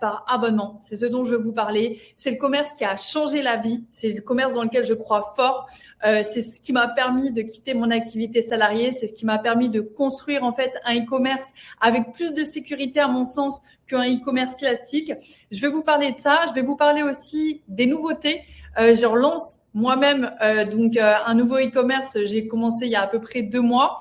par abonnement. C'est ce dont je veux vous parler. C'est le commerce qui a changé la vie. C'est le commerce dans lequel je crois fort. C'est ce qui m'a permis de quitter mon activité salariée. C'est ce qui m'a permis de construire en fait un e-commerce avec plus de sécurité à mon sens qu'un e-commerce classique. Je vais vous parler de ça. Je vais vous parler aussi des nouveautés. Je relance moi-même un nouveau e-commerce. J'ai commencé il y a à peu près 2 mois.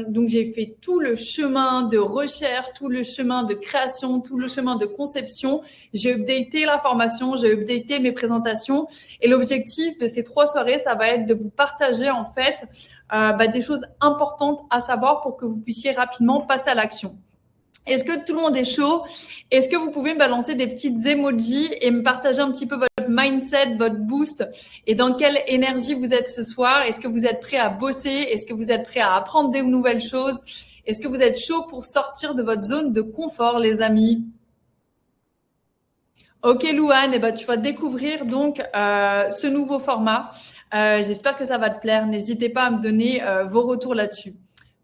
Donc, j'ai fait tout le chemin de recherche, tout le chemin de création, tout le chemin de conception. J'ai updaté la formation, j'ai updaté mes présentations. Et l'objectif de ces 3 soirées, ça va être de vous partager en fait des choses importantes à savoir pour que vous puissiez rapidement passer à l'action. Est-ce que tout le monde est chaud? Est-ce que vous pouvez me balancer des petites emojis et me partager un petit peu votre mindset, votre boost et dans quelle énergie vous êtes ce soir? Est-ce que vous êtes prêt à bosser? Est-ce que vous êtes prêt à apprendre des nouvelles choses? Est-ce que vous êtes chaud pour sortir de votre zone de confort, les amis? Ok, Louane, tu vas découvrir donc ce nouveau format. J'espère que ça va te plaire. N'hésitez pas à me donner vos retours là-dessus.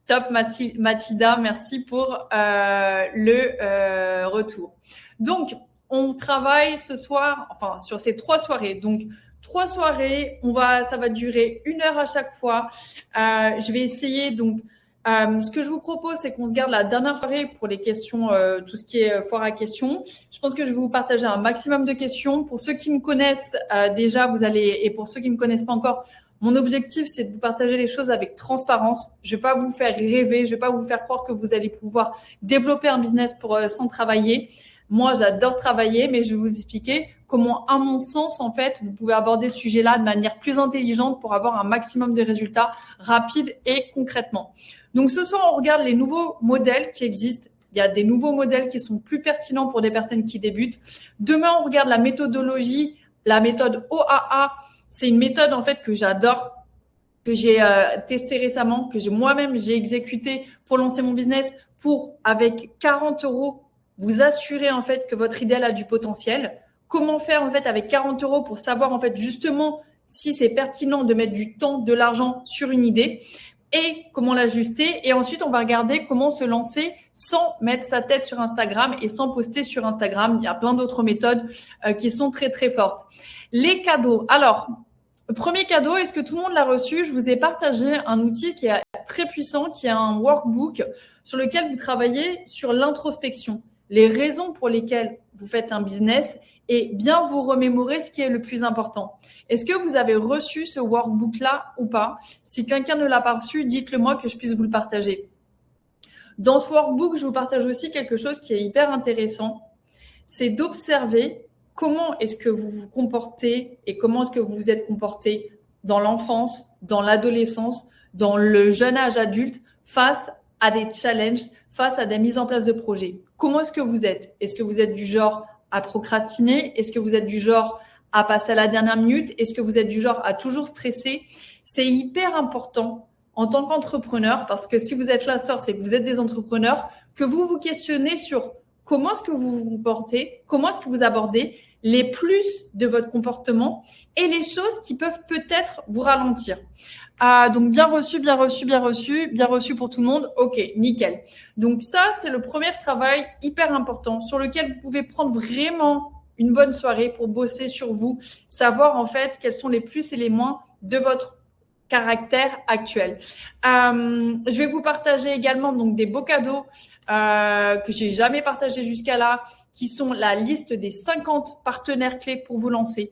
Top, Mathilda, merci pour le retour. Donc, on travaille ce soir, sur ces 3 soirées. Donc, 3 soirées, ça va durer 1 heure à chaque fois. Je vais essayer donc. Ce que je vous propose, c'est qu'on se garde la dernière soirée pour les questions, tout ce qui est foire à questions. Je pense que je vais vous partager un maximum de questions. Pour ceux qui me connaissent déjà, et pour ceux qui me connaissent pas encore, mon objectif, c'est de vous partager les choses avec transparence. Je vais pas vous faire rêver, je vais pas vous faire croire que vous allez pouvoir développer un business sans travailler. Moi, j'adore travailler, mais je vais vous expliquer comment, à mon sens, en fait, vous pouvez aborder ce sujet-là de manière plus intelligente pour avoir un maximum de résultats rapides et concrètement. Donc, ce soir, on regarde les nouveaux modèles qui existent. Il y a des nouveaux modèles qui sont plus pertinents pour des personnes qui débutent. Demain, on regarde la méthodologie, la méthode OAA. C'est une méthode, en fait, que j'adore, que j'ai testé récemment, que j'ai exécuté pour lancer mon business pour, avec 40 €, vous assurer, en fait, que votre idée a du potentiel. Comment faire, en fait, avec 40 € pour savoir, en fait, justement, si c'est pertinent de mettre du temps, de l'argent sur une idée et comment l'ajuster. Et ensuite, on va regarder comment se lancer sans mettre sa tête sur Instagram et sans poster sur Instagram. Il y a plein d'autres méthodes qui sont très, très fortes. Les cadeaux. Alors, le premier cadeau, est-ce que tout le monde l'a reçu? Je vous ai partagé un outil qui est très puissant, qui est un workbook sur lequel vous travaillez sur l'introspection, les raisons pour lesquelles vous faites un business et bien vous remémorer ce qui est le plus important. Est-ce que vous avez reçu ce workbook-là ou pas? Si quelqu'un ne l'a pas reçu, dites-le moi que je puisse vous le partager. Dans ce workbook, je vous partage aussi quelque chose qui est hyper intéressant. C'est d'observer comment est-ce que vous vous comportez et comment est-ce que vous vous êtes comporté dans l'enfance, dans l'adolescence, dans le jeune âge adulte, face à des challenges, face à des mises en place de projets. Comment est-ce que vous êtes? Est-ce que vous êtes du genre à procrastiner? Est-ce que vous êtes du genre à passer à la dernière minute? Est-ce que vous êtes du genre à toujours stresser? C'est hyper important en tant qu'entrepreneur, parce que si vous êtes là, c'est que vous êtes des entrepreneurs, que vous vous questionnez sur comment est-ce que vous vous comportez, comment est-ce que vous abordez les plus de votre comportement et les choses qui peuvent peut-être vous ralentir. Donc, bien reçu, bien reçu, bien reçu, bien reçu pour tout le monde. Ok, nickel. Donc, ça, c'est le premier travail hyper important sur lequel vous pouvez prendre vraiment une bonne soirée pour bosser sur vous, savoir en fait quels sont les plus et les moins de votre caractère actuel. Je vais vous partager également donc des beaux cadeaux que j'ai jamais partagés jusqu'à là, qui sont la liste des 50 partenaires clés pour vous lancer.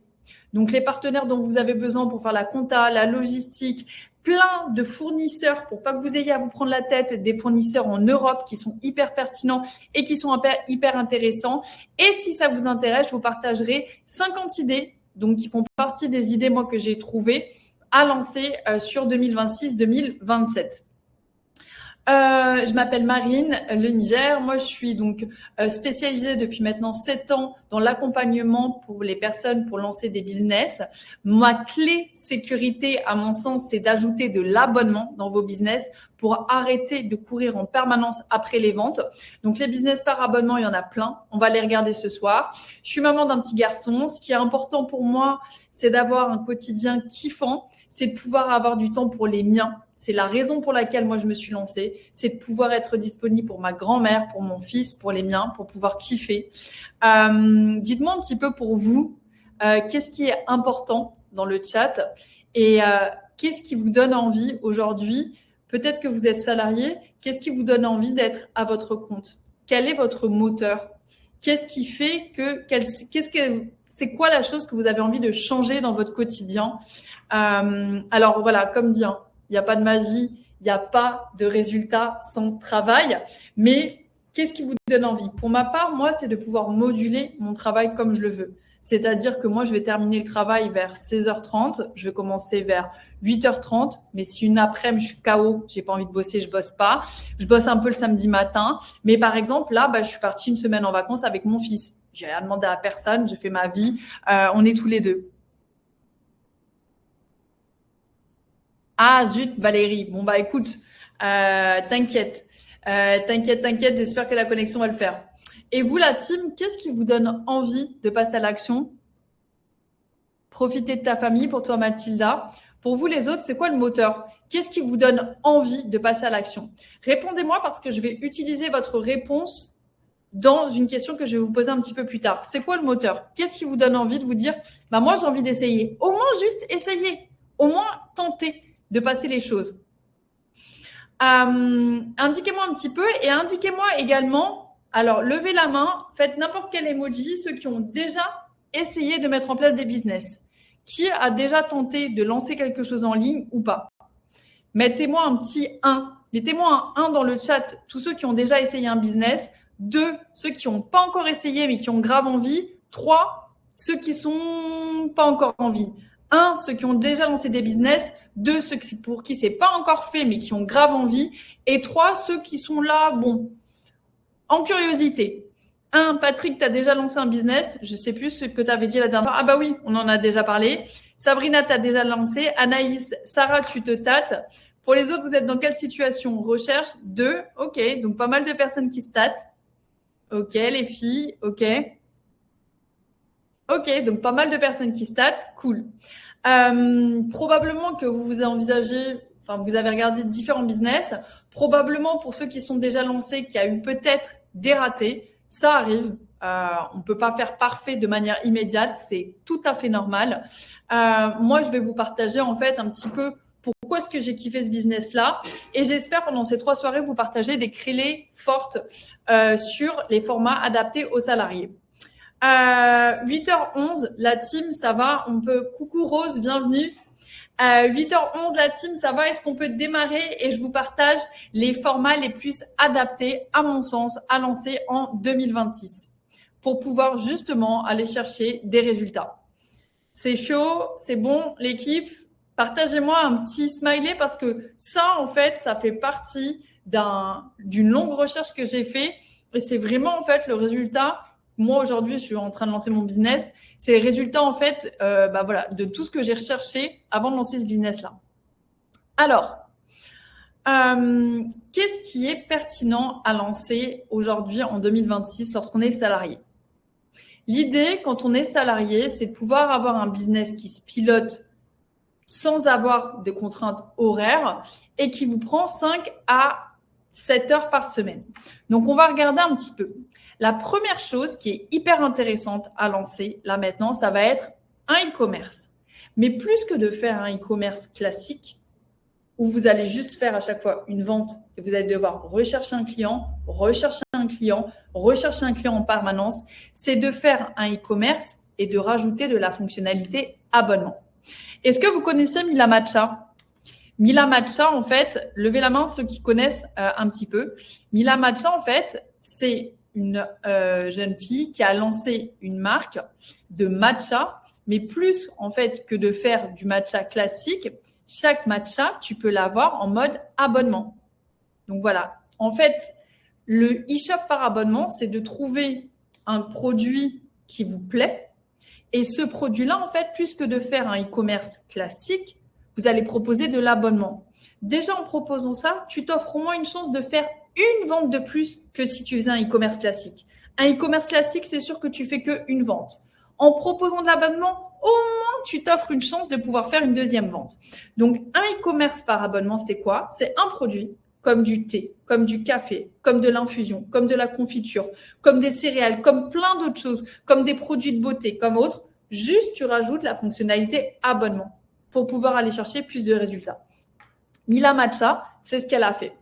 Donc, les partenaires dont vous avez besoin pour faire la compta, la logistique, plein de fournisseurs pour pas que vous ayez à vous prendre la tête, des fournisseurs en Europe qui sont hyper pertinents et qui sont hyper intéressants. Et si ça vous intéresse, je vous partagerai 50 idées, donc qui font partie des idées, moi, que j'ai trouvées à lancer sur 2026-2027. Je m'appelle Marine, le Niger. Moi, je suis donc spécialisée depuis maintenant 7 ans dans l'accompagnement pour les personnes pour lancer des business. Ma clé sécurité, à mon sens, c'est d'ajouter de l'abonnement dans vos business pour arrêter de courir en permanence après les ventes. Donc, les business par abonnement, il y en a plein. On va les regarder ce soir. Je suis maman d'un petit garçon. Ce qui est important pour moi, c'est d'avoir un quotidien kiffant. C'est de pouvoir avoir du temps pour les miens. C'est la raison pour laquelle moi je me suis lancée, c'est de pouvoir être disponible pour ma grand-mère, pour mon fils, pour les miens, pour pouvoir kiffer. Dites-moi un petit peu pour vous, qu'est-ce qui est important dans le chat et qu'est-ce qui vous donne envie aujourd'hui? Peut-être que vous êtes salarié, qu'est-ce qui vous donne envie d'être à votre compte? Quel est votre moteur? Qu'est-ce qui fait c'est quoi la chose que vous avez envie de changer dans votre quotidien? Alors voilà, comme dit, hein, il n'y a pas de magie, il n'y a pas de résultat sans travail, mais qu'est-ce qui vous donne envie? Pour ma part, moi, c'est de pouvoir moduler mon travail comme je le veux. C'est-à-dire que moi, je vais terminer le travail vers 16h30, je vais commencer vers 8h30, mais si une après-midi, je suis KO, j'ai pas envie de bosser, je bosse pas. Je bosse un peu le samedi matin, mais par exemple, là, je suis partie une semaine en vacances avec mon fils. J'ai rien demandé à personne, je fais ma vie, on est tous les deux. Ah zut, Valérie. Bon écoute, t'inquiète, j'espère que la connexion va le faire. Et vous, la team, qu'est-ce qui vous donne envie de passer à l'action? Profiter de ta famille, pour toi Mathilda. Pour vous les autres, c'est quoi le moteur? Qu'est-ce qui vous donne envie de passer à l'action? Répondez-moi parce que je vais utiliser votre réponse dans une question que je vais vous poser un petit peu plus tard. C'est quoi le moteur? Qu'est-ce qui vous donne envie de vous dire, moi j'ai envie d'essayer? Au moins juste essayer, au moins tenter de passer les choses. Indiquez-moi un petit peu et indiquez-moi également, alors levez la main, faites n'importe quel emoji, ceux qui ont déjà essayé de mettre en place des business. Qui a déjà tenté de lancer quelque chose en ligne ou pas? Mettez-moi un petit 1. Mettez-moi un 1 dans le chat, tous ceux qui ont déjà essayé un business. 2, ceux qui n'ont pas encore essayé mais qui ont grave envie. 3, ceux qui sont pas encore envie. 1, ceux qui ont déjà lancé des business. 2, ceux pour qui c'est pas encore fait mais qui ont grave envie. Et 3, ceux qui sont là, en curiosité. 1, Patrick, tu as déjà lancé un business. Je sais plus ce que tu avais dit la dernière fois. Ah oui, on en a déjà parlé. Sabrina, tu as déjà lancé. Anaïs, Sarah, tu te tâtes. Pour les autres, vous êtes dans quelle situation? Recherche 2. OK, donc pas mal de personnes qui se tâtent. OK, les filles. OK. OK, donc pas mal de personnes qui se tâtent. Cool. Probablement que vous envisagez, vous avez regardé différents business. Probablement pour ceux qui sont déjà lancés, qu'il y a eu peut-être des ratés. Ça arrive. On ne peut pas faire parfait de manière immédiate. C'est tout à fait normal. Moi, je vais vous partager en fait un petit peu pourquoi est-ce que j'ai kiffé ce business-là. Et j'espère pendant ces 3 soirées, vous partager des clés fortes sur les formats adaptés aux salariés. 8h11, la team, ça va? On peut... Coucou Rose, bienvenue. 8h11, la team, ça va? Est-ce qu'on peut démarrer? Et je vous partage les formats les plus adaptés, à mon sens, à lancer en 2026 pour pouvoir justement aller chercher des résultats. C'est chaud, c'est bon, l'équipe? Partagez-moi un petit smiley parce que ça, en fait, ça fait partie d'une longue recherche que j'ai fait et c'est vraiment, en fait, le résultat. Moi, aujourd'hui, je suis en train de lancer mon business. C'est les résultats, en fait, de tout ce que j'ai recherché avant de lancer ce business-là. Alors, qu'est-ce qui est pertinent à lancer aujourd'hui en 2026 lorsqu'on est salarié? L'idée, quand on est salarié, c'est de pouvoir avoir un business qui se pilote sans avoir de contraintes horaires et qui vous prend 5 à 7 heures par semaine. Donc, on va regarder un petit peu. La première chose qui est hyper intéressante à lancer là maintenant, ça va être un e-commerce. Mais plus que de faire un e-commerce classique où vous allez juste faire à chaque fois une vente et vous allez devoir rechercher un client en permanence, c'est de faire un e-commerce et de rajouter de la fonctionnalité abonnement. Est-ce que vous connaissez Mila Matcha? Mila Matcha, en fait, levez la main ceux qui connaissent un petit peu. Mila Matcha, en fait, c'est une jeune fille qui a lancé une marque de matcha, mais plus en fait que de faire du matcha classique, chaque matcha, tu peux l'avoir en mode abonnement. Donc voilà, en fait, le e-shop par abonnement, c'est de trouver un produit qui vous plaît et ce produit-là, en fait, plus que de faire un e-commerce classique, vous allez proposer de l'abonnement. Déjà, en proposant ça, tu t'offres au moins une chance de faire une vente de plus que si tu faisais un e-commerce classique. Un e-commerce classique, c'est sûr que tu fais qu'une vente. En proposant de l'abonnement, au moins tu t'offres une chance de pouvoir faire une deuxième vente. Donc, un e-commerce par abonnement, c'est quoi? C'est un produit comme du thé, comme du café, comme de l'infusion, comme de la confiture, comme des céréales, comme plein d'autres choses, comme des produits de beauté, comme autres. Juste, tu rajoutes la fonctionnalité abonnement pour pouvoir aller chercher plus de résultats. Mila Matcha, c'est ce qu'elle a fait.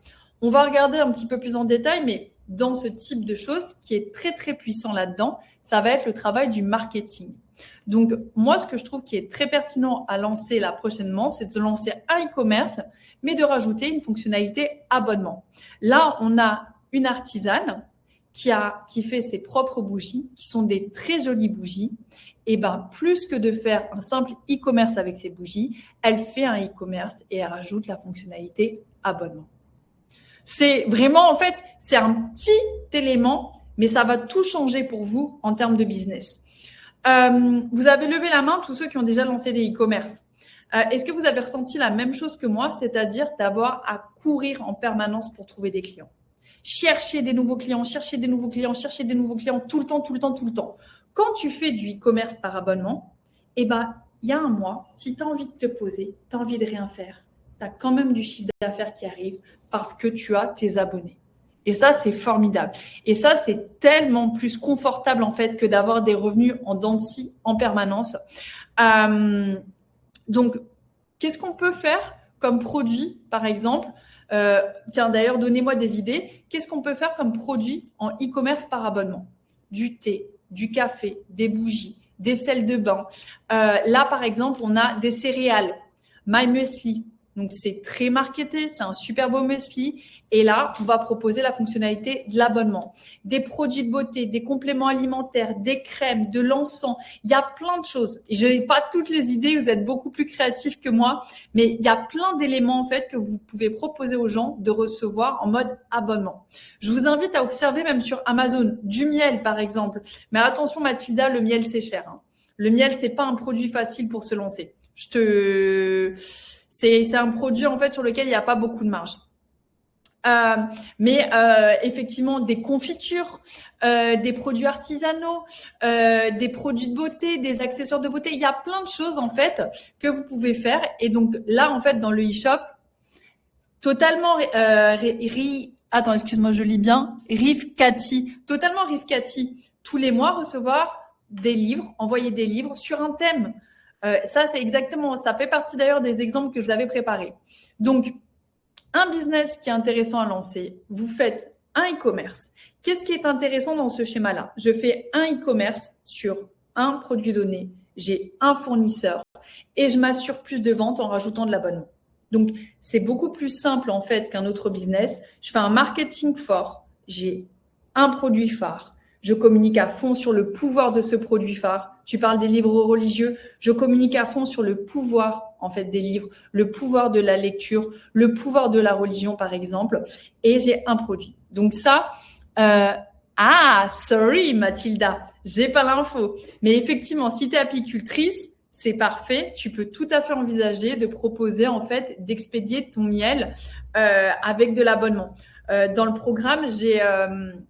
On va regarder un petit peu plus en détail, mais dans ce type de choses, qui est très, très puissant là-dedans, ça va être le travail du marketing. Donc, moi, ce que je trouve qui est très pertinent à lancer là prochainement, c'est de lancer un e-commerce, mais de rajouter une fonctionnalité abonnement. Là, on a une artisane qui fait ses propres bougies, qui sont des très jolies bougies. Et ben, plus que de faire un simple e-commerce avec ses bougies, elle fait un e-commerce et elle rajoute la fonctionnalité abonnement. C'est vraiment, en fait, c'est un petit élément, mais ça va tout changer pour vous en termes de business. Vous avez levé la main, tous ceux qui ont déjà lancé des e-commerce. Est-ce que vous avez ressenti la même chose que moi, c'est-à-dire d'avoir à courir en permanence pour trouver des clients? Chercher des nouveaux clients, chercher des nouveaux clients, chercher des nouveaux clients tout le temps, tout le temps, tout le temps. Quand tu fais du e-commerce par abonnement, eh ben, il y a un mois, si tu as envie de te poser, tu as envie de rien faire, tu as quand même du chiffre d'affaires qui arrive parce que tu as tes abonnés. Et ça, c'est formidable. Et ça, c'est tellement plus confortable, en fait, que d'avoir des revenus en dents de scie en permanence. Donc, qu'est-ce qu'on peut faire comme produit, par exemple? Tiens, d'ailleurs, donnez-moi des idées. Qu'est-ce qu'on peut faire comme produit en e-commerce par abonnement? Du thé, du café, des bougies, des sels de bain. Là, par exemple, on a des céréales. My Muesli. Donc, c'est très marketé. C'est un super beau muesli. Et là, on va proposer la fonctionnalité de l'abonnement. Des produits de beauté, des compléments alimentaires, des crèmes, de l'encens. Il y a plein de choses. Et je n'ai pas toutes les idées. Vous êtes beaucoup plus créatifs que moi. Mais il y a plein d'éléments, en fait, que vous pouvez proposer aux gens de recevoir en mode abonnement. Je vous invite à observer même sur Amazon du miel, par exemple. Mais attention, Mathilda, le miel, c'est cher. Hein. Le miel, c'est pas un produit facile pour se lancer. C'est un produit, en fait, sur lequel il n'y a pas beaucoup de marge. Mais effectivement, des confitures, des produits artisanaux, des produits de beauté, des accessoires de beauté. Il y a plein de choses, en fait, que vous pouvez faire. Et donc, là, en fait, dans le e-shop, totalement, attends, excuse-moi, je lis bien. Rivkati, totalement Rivkati. Tous les mois, recevoir des livres, envoyer des livres sur un thème. Ça, c'est exactement, ça fait partie d'ailleurs des exemples que je vous avais préparés. Donc, un business qui est intéressant à lancer, vous faites un e-commerce. Qu'est-ce qui est intéressant dans ce schéma-là? Je fais un e-commerce sur un produit donné, j'ai un fournisseur et je m'assure plus de ventes en rajoutant de l'abonnement. Donc, c'est beaucoup plus simple en fait qu'un autre business. Je fais un marketing fort, j'ai un produit phare. Je communique à fond sur le pouvoir de ce produit phare. Tu parles des livres religieux. Je communique à fond sur le pouvoir, en fait, des livres, le pouvoir de la lecture, le pouvoir de la religion, par exemple. Et j'ai un produit. Donc ça, sorry, Mathilda, j'ai pas l'info. Mais effectivement, si tu es apicultrice, c'est parfait. Tu peux tout à fait envisager de proposer, en fait, d'expédier ton miel avec de l'abonnement. Dans le programme,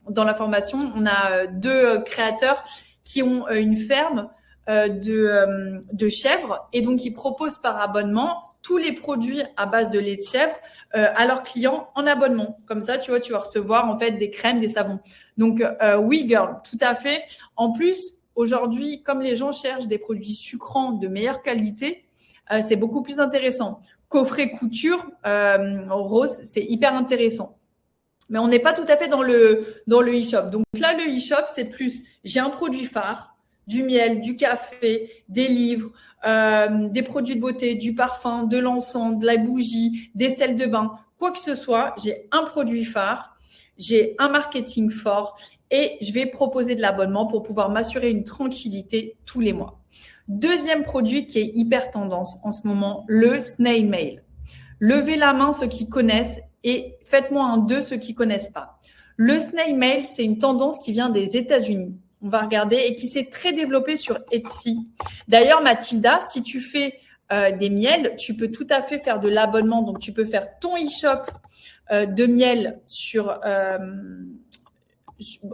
dans la formation, on a deux créateurs qui ont une ferme de chèvres et donc ils proposent par abonnement tous les produits à base de lait de chèvre à leurs clients en abonnement. Comme ça, tu vois, tu vas recevoir en fait des crèmes, des savons. Donc oui, girl, tout à fait. En plus, aujourd'hui, comme les gens cherchent des produits sucrants de meilleure qualité, c'est beaucoup plus intéressant. Coffret couture, rose, c'est hyper intéressant. Mais on n'est pas tout à fait dans le e-shop. Donc là, le e-shop, c'est plus, j'ai un produit phare, du miel, du café, des livres, des produits de beauté, du parfum, de l'encens, de la bougie, des sels de bain, quoi que ce soit. J'ai un produit phare, j'ai un marketing fort et je vais proposer de l'abonnement pour pouvoir m'assurer une tranquillité tous les mois. Deuxième produit qui est hyper tendance en ce moment, le snail mail. Levez la main ceux qui connaissent et faites-moi un 2 ceux qui connaissent pas. Le snail mail, c'est une tendance qui vient des États-Unis. On va regarder et qui s'est très développée sur Etsy. D'ailleurs, Mathilda, si tu fais des miels, tu peux tout à fait faire de l'abonnement. Donc, tu peux faire ton e-shop de miel sur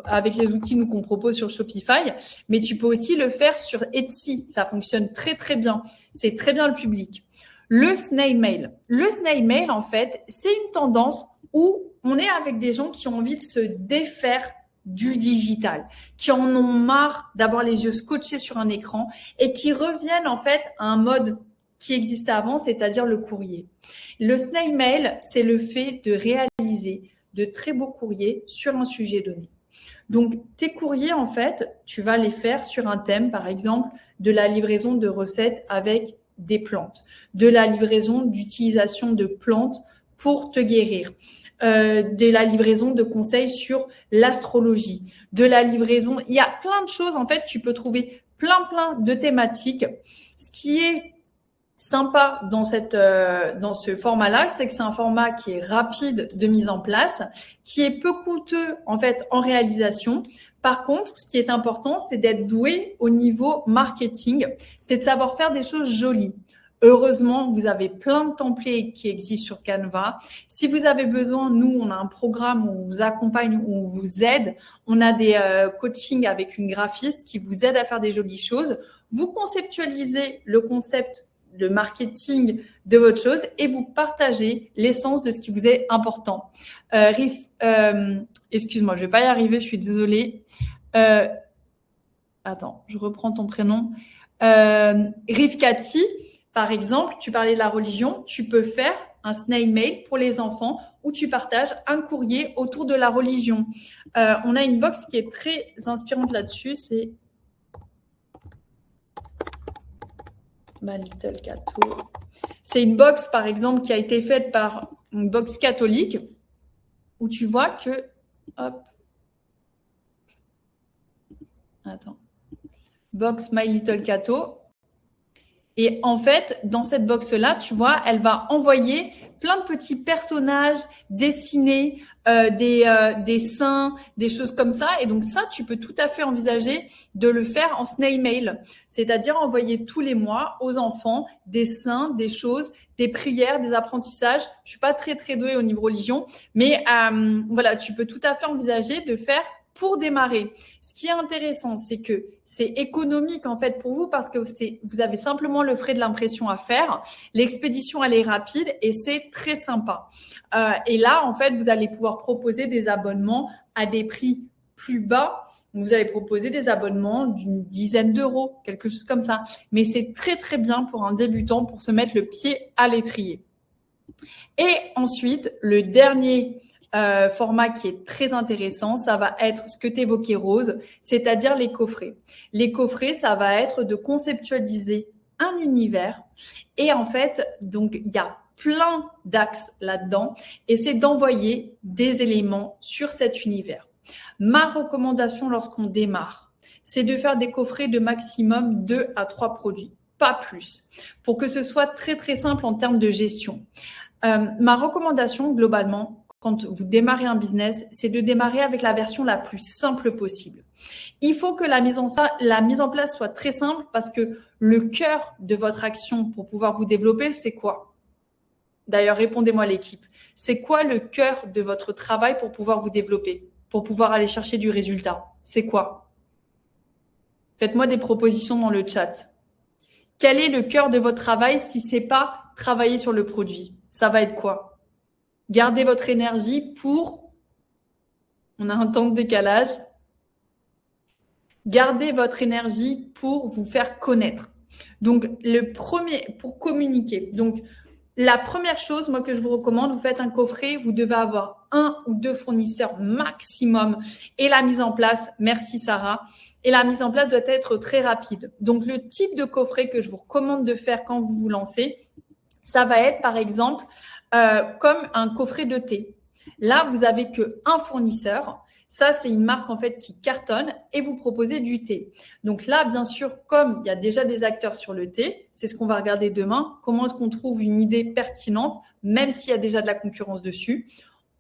avec les outils nous qu'on propose sur Shopify, mais tu peux aussi le faire sur Etsy. Ça fonctionne très, très bien. C'est très bien le public. Le snail mail. Le snail mail, en fait, c'est une tendance où on est avec des gens qui ont envie de se défaire du digital, qui en ont marre d'avoir les yeux scotchés sur un écran et qui reviennent en fait à un mode qui existait avant, c'est-à-dire le courrier. Le snail mail, c'est le fait de réaliser de très beaux courriers sur un sujet donné. Donc, tes courriers, en fait, tu vas les faire sur un thème, par exemple, de la livraison de recettes avec des plantes, de la livraison d'utilisation de plantes pour te guérir, de la livraison de conseils sur l'astrologie, de la livraison. Il y a plein de choses. En fait, tu peux trouver plein de thématiques. Ce qui est sympa dans ce format-là, c'est que c'est un format qui est rapide de mise en place, qui est peu coûteux en fait en réalisation. Par contre, ce qui est important, c'est d'être doué au niveau marketing, c'est de savoir faire des choses jolies. Heureusement, vous avez plein de templates qui existent sur Canva. Si vous avez besoin, nous, on a un programme où on vous accompagne, où on vous aide. On a des coachings avec une graphiste qui vous aide à faire des jolies choses. Vous conceptualisez le concept, le marketing de votre chose et vous partagez l'essence de ce qui vous est important. Excuse-moi, je vais pas y arriver, je suis désolée. Attends, je reprends ton prénom. Rifkati, par exemple, tu parlais de la religion, tu peux faire un snail mail pour les enfants où tu partages un courrier autour de la religion. On a une box qui est très inspirante là-dessus, c'est My Little Cato. C'est une box, par exemple, qui a été faite par une box catholique où tu vois que, hop, attends, box My Little Cato. Et en fait, dans cette box-là, tu vois, elle va envoyer plein de petits personnages dessinés, des saints, des choses comme ça. Et donc ça, tu peux tout à fait envisager de le faire en snail mail, c'est-à-dire envoyer tous les mois aux enfants des saints, des choses, des prières, des apprentissages. Je suis pas très douée au niveau religion, mais voilà, tu peux tout à fait envisager de faire pour démarrer. Ce qui est intéressant, c'est que c'est économique en fait pour vous parce que vous avez simplement le frais de l'impression à faire. L'expédition, elle est rapide et c'est très sympa. Et là, en fait, vous allez pouvoir proposer des abonnements à des prix plus bas. Vous allez proposer des abonnements d'une dizaine d'euros, quelque chose comme ça. Mais c'est très bien pour un débutant pour se mettre le pied à l'étrier. Et ensuite, le dernier format qui est très intéressant, ça va être ce que tu évoquais, Rose, c'est-à-dire les coffrets. Les coffrets, ça va être de conceptualiser un univers et en fait, donc il y a plein d'axes là-dedans et c'est d'envoyer des éléments sur cet univers. Ma recommandation lorsqu'on démarre, c'est de faire des coffrets de maximum 2 à 3 produits, pas plus, pour que ce soit très simple en termes de gestion. Ma recommandation globalement, quand vous démarrez un business, c'est de démarrer avec la version la plus simple possible. Il faut que la mise en place soit très simple parce que le cœur de votre action pour pouvoir vous développer, c'est quoi? D'ailleurs, répondez-moi l'équipe. C'est quoi le cœur de votre travail pour pouvoir vous développer, pour pouvoir aller chercher du résultat? C'est quoi? Faites-moi des propositions dans le chat. Quel est le cœur de votre travail si c'est pas travailler sur le produit? Ça va être quoi? Gardez votre énergie pour… On a un temps de décalage. Gardez votre énergie pour vous faire connaître. Donc, le premier, pour communiquer. Donc, la première chose, moi, que je vous recommande, vous faites un coffret, vous devez avoir 1 ou 2 fournisseurs maximum. Et la mise en place, merci Sarah, et la mise en place doit être très rapide. Donc, le type de coffret que je vous recommande de faire quand vous vous lancez, ça va être, par exemple, comme un coffret de thé. Là, vous avez qu'un fournisseur. Ça, c'est une marque en fait qui cartonne et vous proposez du thé. Donc là, bien sûr, comme il y a déjà des acteurs sur le thé, c'est ce qu'on va regarder demain. Comment est-ce qu'on trouve une idée pertinente, même s'il y a déjà de la concurrence dessus?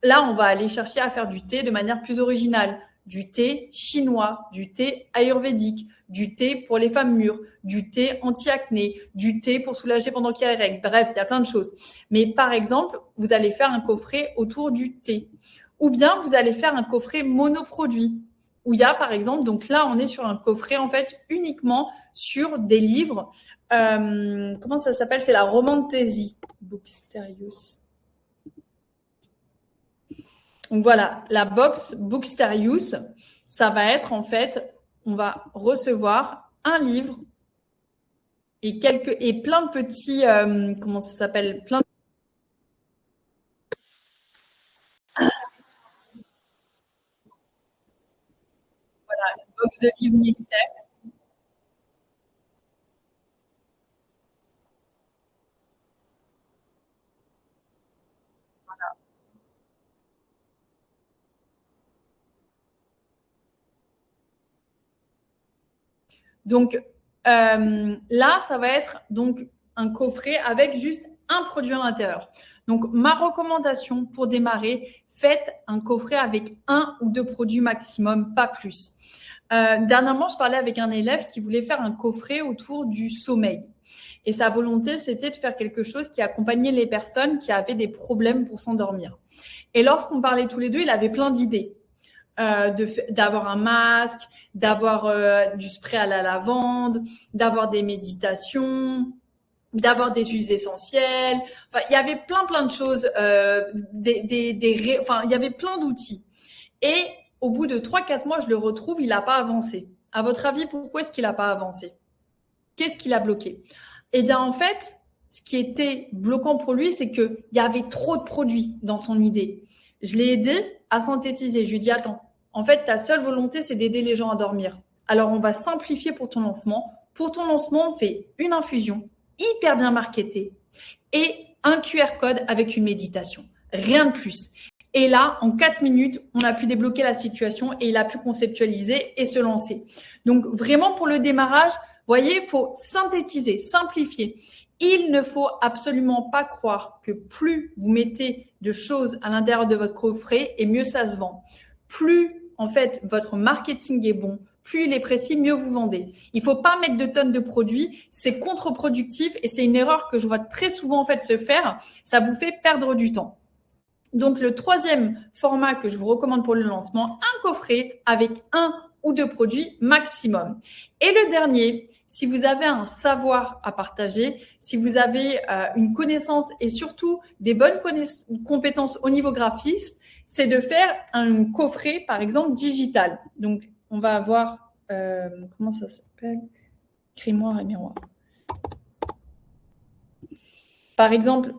Là, on va aller chercher à faire du thé de manière plus originale. Du thé chinois, du thé ayurvédique, du thé pour les femmes mûres, du thé anti-acné, du thé pour soulager pendant qu'il y a les règles. Bref, il y a plein de choses. Mais par exemple, vous allez faire un coffret autour du thé. Ou bien, vous allez faire un coffret monoproduit. où il y a, par exemple, donc là, on est sur un coffret, en fait, uniquement sur des livres. Comment ça s'appelle? C'est la Romantaisie. Booksterious. Donc voilà, la box Booksterious, ça va être, en fait, on va recevoir un livre et plein de petits, comment ça s'appelle? Plein de box de livres mystères. Donc là, ça va être donc un coffret avec juste un produit à l'intérieur. Donc ma recommandation pour démarrer, faites un coffret avec un ou deux produits maximum, pas plus. Dernièrement, je parlais avec un élève qui voulait faire un coffret autour du sommeil. Et sa volonté, c'était de faire quelque chose qui accompagnait les personnes qui avaient des problèmes pour s'endormir. Et lorsqu'on parlait tous les deux, il avait plein d'idées. D'avoir un masque, d'avoir du spray à la lavande, d'avoir des méditations, d'avoir des huiles essentielles. Enfin, il y avait plein de choses, enfin, il y avait plein d'outils. Et au bout de 3-4 mois, je le retrouve, il n'a pas avancé. À votre avis, pourquoi est-ce qu'il n'a pas avancé? Qu'est-ce qui l'a bloqué? Eh bien, en fait, ce qui était bloquant pour lui, c'est qu'il y avait trop de produits dans son idée. Je l'ai aidé à synthétiser. Je lui ai dit, attends, en fait, ta seule volonté, c'est d'aider les gens à dormir. Alors, on va simplifier pour ton lancement. Pour ton lancement, on fait une infusion hyper bien marketée et un QR code avec une méditation. Rien de plus. Et là, en 4 minutes, on a pu débloquer la situation et il a pu conceptualiser et se lancer. Donc, vraiment, pour le démarrage, vous voyez, il faut synthétiser, simplifier. Il ne faut absolument pas croire que plus vous mettez de choses à l'intérieur de votre coffret et mieux ça se vend. Plus, en fait, votre marketing est bon, plus il est précis, mieux vous vendez. Il ne faut pas mettre de tonnes de produits, c'est contre-productif et c'est une erreur que je vois très souvent en fait se faire. Ça vous fait perdre du temps. Donc, le troisième format que je vous recommande pour le lancement, un coffret avec un ou deux produits maximum. Et le dernier, si vous avez un savoir à partager, si vous avez une connaissance et surtout des bonnes compétences au niveau graphiste, c'est de faire un coffret, par exemple, digital. Donc, on va avoir, comment ça s'appelle? Grimoire et miroir. Par exemple,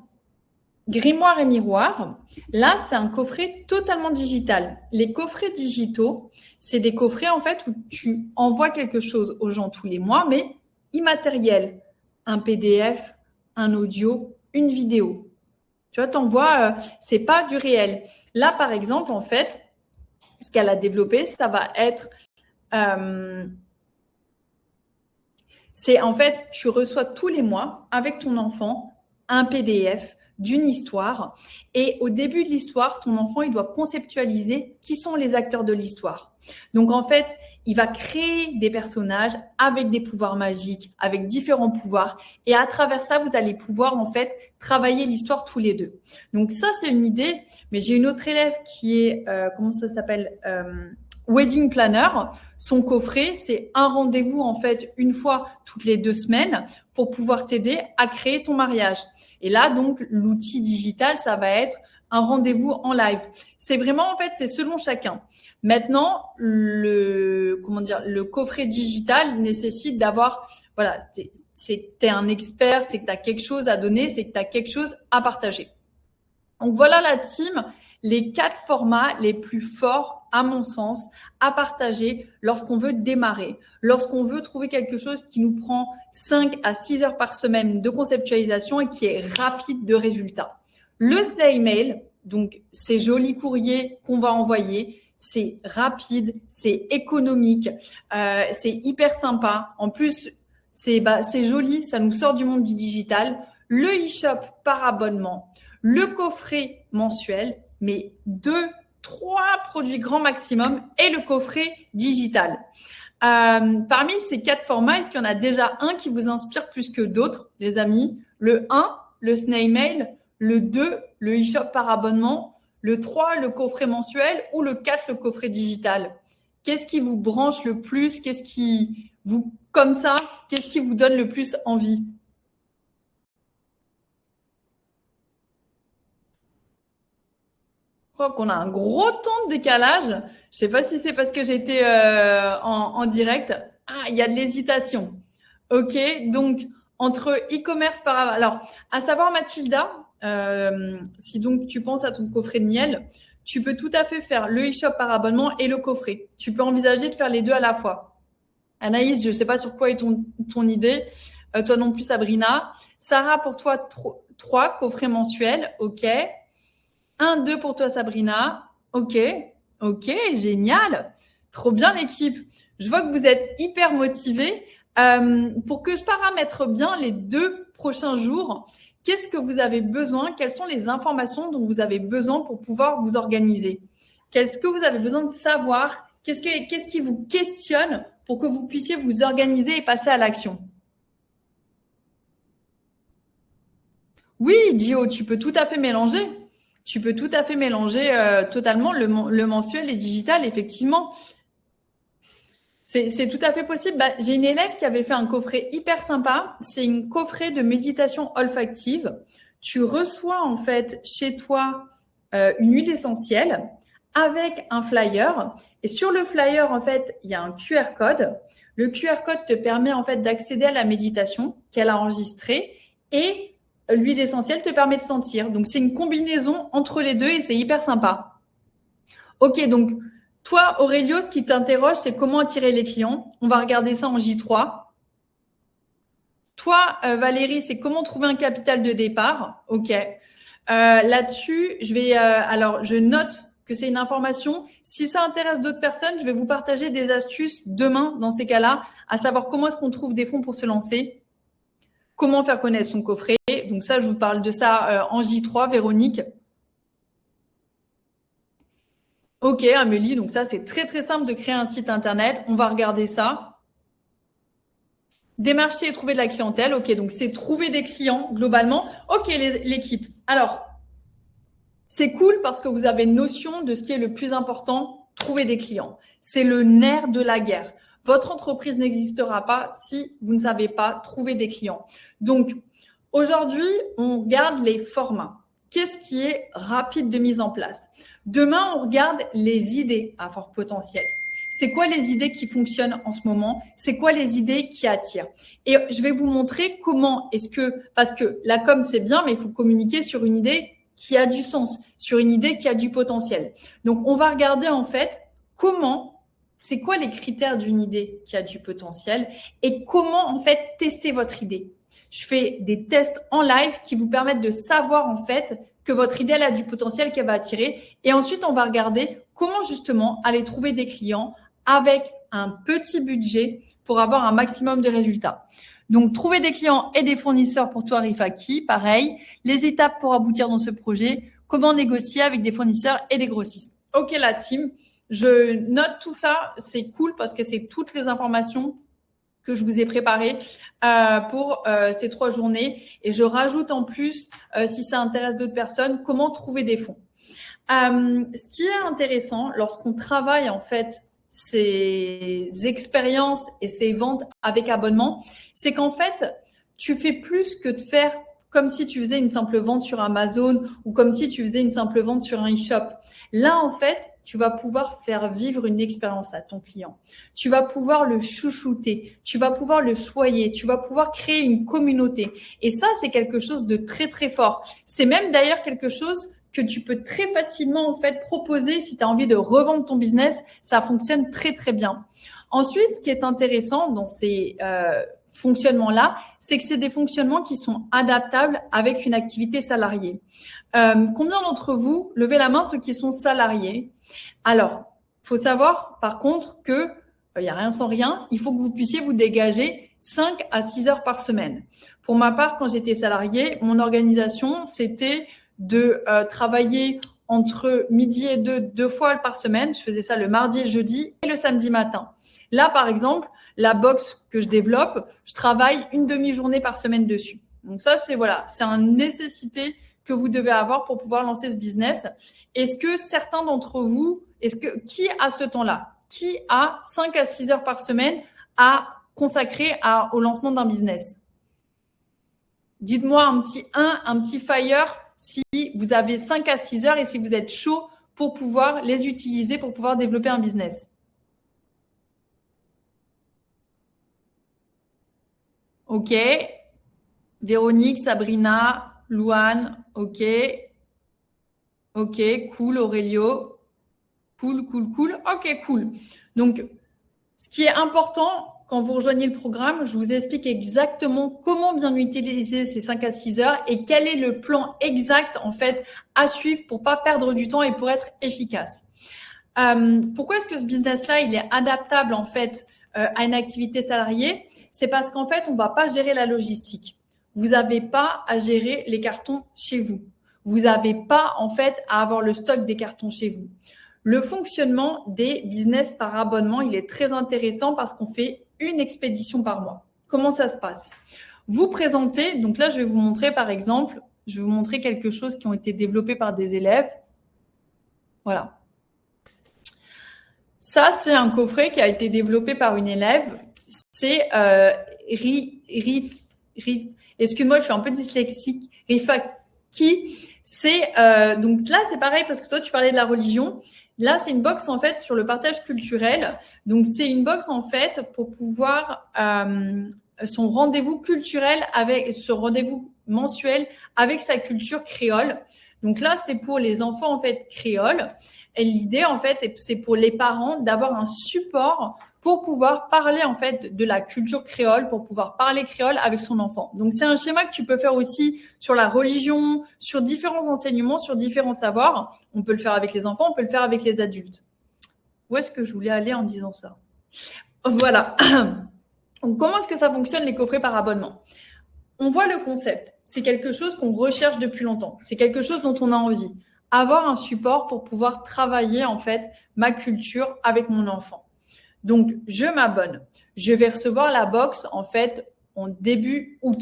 Grimoire et miroir, là, c'est un coffret totalement digital. Les coffrets digitaux, c'est des coffrets, en fait, où tu envoies quelque chose aux gens tous les mois, mais immatériel. Un PDF, un audio, une vidéo. Tu vois, t'envoies, c'est pas du réel. Là, par exemple, en fait, ce qu'elle a développé, ça va être, c'est en fait, tu reçois tous les mois avec ton enfant un PDF d'une histoire. Et au début de l'histoire, ton enfant, il doit conceptualiser qui sont les acteurs de l'histoire. Donc, en fait, il va créer des personnages avec des pouvoirs magiques, avec différents pouvoirs. Et à travers ça, vous allez pouvoir, en fait, travailler l'histoire tous les deux. Donc, ça, c'est une idée. Mais j'ai une autre élève qui est, comment ça s'appelle Wedding Planner. Son coffret, c'est un rendez-vous, en fait, une fois toutes les 2 semaines pour pouvoir t'aider à créer ton mariage. Et là, donc, l'outil digital, ça va être un rendez-vous en live. C'est vraiment, en fait, c'est selon chacun. Maintenant, le coffret digital nécessite d'avoir, voilà, c'est que tu es un expert, c'est que tu as quelque chose à donner, c'est que tu as quelque chose à partager. Donc, voilà la team, les 4 formats les plus forts, à mon sens, à partager lorsqu'on veut démarrer, lorsqu'on veut trouver quelque chose qui nous prend 5 à 6 heures par semaine de conceptualisation et qui est rapide de résultat. Le snail mail, donc ces jolis courriers qu'on va envoyer, c'est rapide, c'est économique, c'est hyper sympa. En plus, c'est joli, ça nous sort du monde du digital. Le e-shop par abonnement, le coffret mensuel, mais 2-3 produits grand maximum et le coffret digital. Parmi ces 4 formats, est-ce qu'il y en a déjà un qui vous inspire plus que d'autres, les amis? Le 1, le snail mail, le 2, le e-shop par abonnement, le 3, le coffret mensuel ou le 4, le coffret digital? Qu'est-ce qui vous branche le plus? Qu'est-ce qui vous, comme ça, qu'est-ce qui vous donne le plus envie? Je crois qu'on a un gros temps de décalage. Je sais pas si c'est parce que j'étais en direct. Ah, il y a de l'hésitation. Ok, donc entre e-commerce par avance. Alors, à savoir Mathilda, si donc tu penses à ton coffret de miel, tu peux tout à fait faire le e-shop par abonnement et le coffret. Tu peux envisager de faire les deux à la fois. Anaïs, je ne sais pas sur quoi est ton idée. Toi non plus, Sabrina. Sarah, pour toi, 3 coffrets mensuels. OK. 1, 2 pour toi, Sabrina. OK. OK, génial. Trop bien, l'équipe. Je vois que vous êtes hyper motivés. Pour que je paramètre bien les 2 prochains jours, qu'est-ce que vous avez besoin? Quelles sont les informations dont vous avez besoin pour pouvoir vous organiser? Qu'est-ce que vous avez besoin de savoir? Qu'est-ce qui vous questionne pour que vous puissiez vous organiser et passer à l'action? Oui, Dio, tu peux tout à fait mélanger. Tu peux tout à fait mélanger totalement le mensuel et digital, effectivement. C'est tout à fait possible. Bah, j'ai une élève qui avait fait un coffret hyper sympa. C'est une coffret de méditation olfactive. Tu reçois en fait chez toi une huile essentielle avec un flyer. Et sur le flyer, en fait, il y a un QR code. Le QR code te permet en fait d'accéder à la méditation qu'elle a enregistrée et l'huile essentielle te permet de sentir. Donc, c'est une combinaison entre les deux et c'est hyper sympa. Ok, donc toi, Aurélio, ce qui t'interroge, c'est comment attirer les clients. On va regarder ça en J3. Toi, Valérie, c'est comment trouver un capital de départ. Ok. Là-dessus, je note que c'est une information. Si ça intéresse d'autres personnes, je vais vous partager des astuces demain dans ces cas-là, à savoir comment est-ce qu'on trouve des fonds pour se lancer, comment faire connaître son coffret. Donc ça, je vous parle de ça en J3, Véronique. Ok, Amélie, donc ça, c'est très, très simple de créer un site internet. On va regarder ça. Démarcher et trouver de la clientèle. Ok, donc c'est trouver des clients globalement. Ok, l'équipe. Alors, c'est cool parce que vous avez une notion de ce qui est le plus important, trouver des clients. C'est le nerf de la guerre. Votre entreprise n'existera pas si vous ne savez pas trouver des clients. Donc, aujourd'hui, on regarde les formats. Qu'est-ce qui est rapide de mise en place? Demain, on regarde les idées à fort potentiel. C'est quoi les idées qui fonctionnent en ce moment? C'est quoi les idées qui attirent? Et je vais vous montrer comment parce que la com, c'est bien, mais il faut communiquer sur une idée qui a du sens, sur une idée qui a du potentiel. Donc, on va regarder en fait c'est quoi les critères d'une idée qui a du potentiel et comment en fait tester votre idée. Je fais des tests en live qui vous permettent de savoir en fait que votre idée elle a du potentiel qu'elle va attirer. Et ensuite, on va regarder comment justement aller trouver des clients avec un petit budget pour avoir un maximum de résultats. Donc, trouver des clients et des fournisseurs pour toi, Rifaki, pareil. Les étapes pour aboutir dans ce projet, comment négocier avec des fournisseurs et des grossistes. Ok, la team, je note tout ça. C'est cool parce que c'est toutes les informations que je vous ai préparées pour ces 3 journées. Et je rajoute en plus, si ça intéresse d'autres personnes, comment trouver des fonds. Ce qui est intéressant lorsqu'on travaille en fait ces expériences et ces ventes avec abonnement, c'est qu'en fait, tu fais plus que de faire comme si tu faisais une simple vente sur Amazon ou comme si tu faisais une simple vente sur un e-shop. Là, en fait, tu vas pouvoir faire vivre une expérience à ton client. Tu vas pouvoir le chouchouter, tu vas pouvoir le choyer, tu vas pouvoir créer une communauté. Et ça, c'est quelque chose de très, très fort. C'est même d'ailleurs quelque chose que tu peux très facilement en fait proposer si tu as envie de revendre ton business. Ça fonctionne très, très bien. Ensuite, ce qui est intéressant dans ces fonctionnements-là, c'est que c'est des fonctionnements qui sont adaptables avec une activité salariée. Combien d'entre vous, levez la main ceux qui sont salariés? Alors, il faut savoir par contre que il n'y a rien sans rien, il faut que vous puissiez vous dégager 5 à 6 heures par semaine. Pour ma part, quand j'étais salariée, mon organisation, c'était de travailler entre midi et 2 fois par semaine. Je faisais ça le mardi et le jeudi et le samedi matin. Là, par exemple, la box que je développe, je travaille une demi-journée par semaine dessus. Donc ça, c'est une nécessité que vous devez avoir pour pouvoir lancer ce business. Est-ce que certains d'entre vous, qui a ce temps-là? qui a 5 à 6 heures par semaine à consacrer au lancement d'un business? Dites-moi un petit fire si vous avez 5 à 6 heures et si vous êtes chaud pour pouvoir les utiliser pour pouvoir développer un business. Ok. Véronique, Sabrina, Louane, ok. Ok, cool, Aurélio. Cool. Ok, cool. Donc, ce qui est important quand vous rejoignez le programme, je vous explique exactement comment bien utiliser ces 5 à 6 heures et quel est le plan exact, en fait, à suivre pour pas perdre du temps et pour être efficace. Pourquoi est-ce que ce business-là, il est adaptable, en fait, à une activité salariée? C'est parce qu'en fait, on va pas gérer la logistique. Vous n'avez pas à gérer les cartons chez vous. Vous n'avez pas, en fait, à avoir le stock des cartons chez vous. Le fonctionnement des business par abonnement, il est très intéressant parce qu'on fait une expédition par mois. Comment ça se passe? Vous présentez, donc là, je vais vous montrer, par exemple, je vais vous montrer quelque chose qui ont été développés par des élèves. Voilà. Ça, c'est un coffret qui a été développé par une élève. C'est excuse-moi, je suis un peu dyslexique. Rifaki. C'est donc là, c'est pareil parce que toi, tu parlais de la religion. Là, c'est une box en fait sur le partage culturel. Donc, c'est une box en fait pour pouvoir son rendez-vous culturel avec ce rendez-vous mensuel avec sa culture créole. Donc là, c'est pour les enfants en fait créoles. Et l'idée en fait, c'est pour les parents d'avoir un support pour pouvoir parler en fait de la culture créole, pour pouvoir parler créole avec son enfant. Donc, c'est un schéma que tu peux faire aussi sur la religion, sur différents enseignements, sur différents savoirs. On peut le faire avec les enfants, on peut le faire avec les adultes. Où est-ce que je voulais aller en disant ça? Voilà. Donc, comment est-ce que ça fonctionne les coffrets par abonnement? On voit le concept. C'est quelque chose qu'on recherche depuis longtemps. C'est quelque chose dont on a envie. Avoir un support pour pouvoir travailler en fait ma culture avec mon enfant. Donc, je m'abonne. Je vais recevoir la box, en fait, en début août.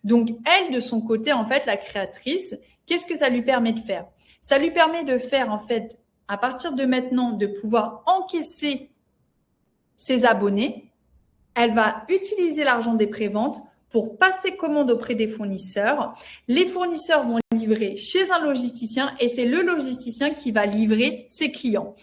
Donc, elle, de son côté, en fait, la créatrice, qu'est-ce que ça lui permet de faire? Ça lui permet de faire, en fait, à partir de maintenant, de pouvoir encaisser ses abonnés. Elle va utiliser l'argent des préventes pour passer commande auprès des fournisseurs. Les fournisseurs vont livrer chez un logisticien et c'est le logisticien qui va livrer ses clients.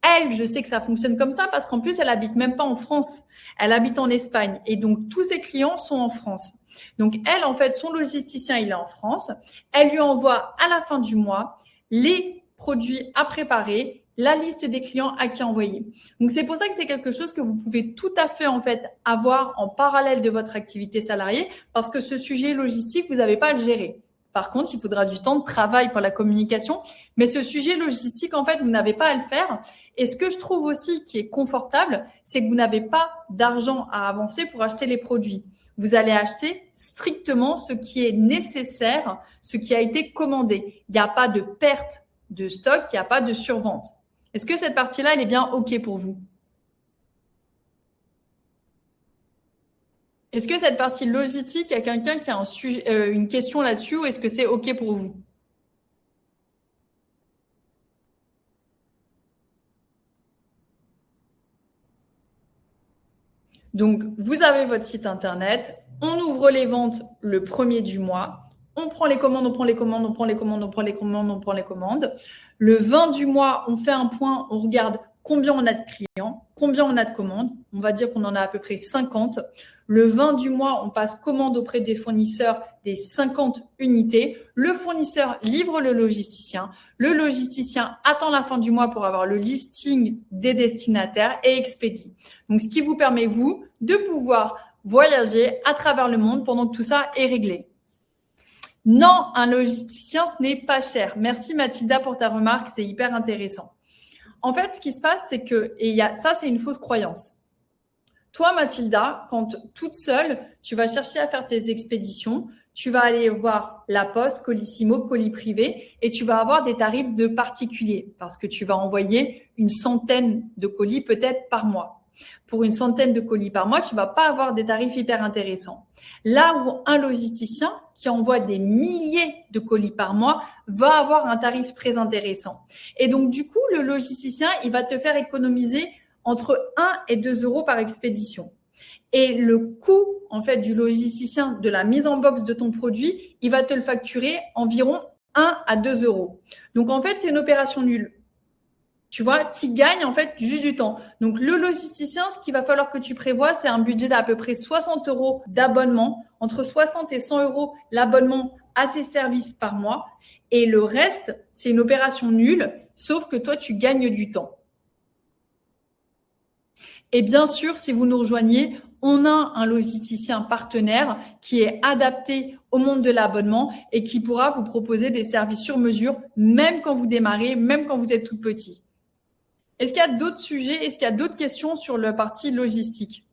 Elle, je sais que ça fonctionne comme ça parce qu'en plus, elle habite même pas en France. Elle habite en Espagne et donc tous ses clients sont en France. Donc elle, en fait, son logisticien, il est en France. Elle lui envoie à la fin du mois les produits à préparer, la liste des clients à qui envoyer. Donc c'est pour ça que c'est quelque chose que vous pouvez tout à fait en fait avoir en parallèle de votre activité salariée parce que ce sujet logistique, vous n'avez pas à le gérer. Par contre, il faudra du temps de travail pour la communication. Mais ce sujet logistique, en fait, vous n'avez pas à le faire. Et ce que je trouve aussi qui est confortable, c'est que vous n'avez pas d'argent à avancer pour acheter les produits. Vous allez acheter strictement ce qui est nécessaire, ce qui a été commandé. Il n'y a pas de perte de stock, il n'y a pas de survente. Est-ce que cette partie-là, elle est bien OK pour vous? Est-ce que cette partie logistique, il y a quelqu'un qui a une question là-dessus ou est-ce que c'est OK pour vous? Donc, vous avez votre site internet, on ouvre les ventes le 1er du mois, on prend les commandes, on prend les commandes, on prend les commandes, on prend les commandes, on prend les commandes. Le 20 du mois, on fait un point, on regarde combien on a de clients, combien on a de commandes. On va dire qu'on en a à peu près 50. Le 20 du mois, on passe commande auprès des fournisseurs des 50 unités. Le fournisseur livre le logisticien. Le logisticien attend la fin du mois pour avoir le listing des destinataires et expédie. Donc, ce qui vous permet, vous, de pouvoir voyager à travers le monde pendant que tout ça est réglé. Non, un logisticien, ce n'est pas cher. Merci Mathilda pour ta remarque, c'est hyper intéressant. En fait, ce qui se passe, c'est que, ça, c'est une fausse croyance. Toi, Mathilda, quand toute seule, tu vas chercher à faire tes expéditions, tu vas aller voir la Poste, Colissimo, colis privé et tu vas avoir des tarifs de particulier parce que tu vas envoyer une centaine de colis peut-être par mois. Pour une centaine de colis par mois, tu vas pas avoir des tarifs hyper intéressants. Là où un logisticien qui envoie des milliers de colis par mois va avoir un tarif très intéressant. Et donc, du coup, le logisticien, il va te faire économiser entre 1 et 2 euros par expédition. Et le coût, en fait, du logisticien de la mise en box de ton produit, il va te le facturer environ 1 à 2 euros. Donc, en fait, c'est une opération nulle. Tu vois, tu gagnes en fait juste du temps. Donc, le logisticien, ce qu'il va falloir que tu prévois, c'est un budget d'à peu près 60 euros d'abonnement, entre 60 et 100 euros l'abonnement à ses services par mois. Et le reste, c'est une opération nulle, sauf que toi, tu gagnes du temps. Et bien sûr, si vous nous rejoignez, on a un logisticien partenaire qui est adapté au monde de l'abonnement et qui pourra vous proposer des services sur mesure, même quand vous démarrez, même quand vous êtes tout petit. Est-ce qu'il y a d'autres sujets? Est-ce qu'il y a d'autres questions sur la partie logistique?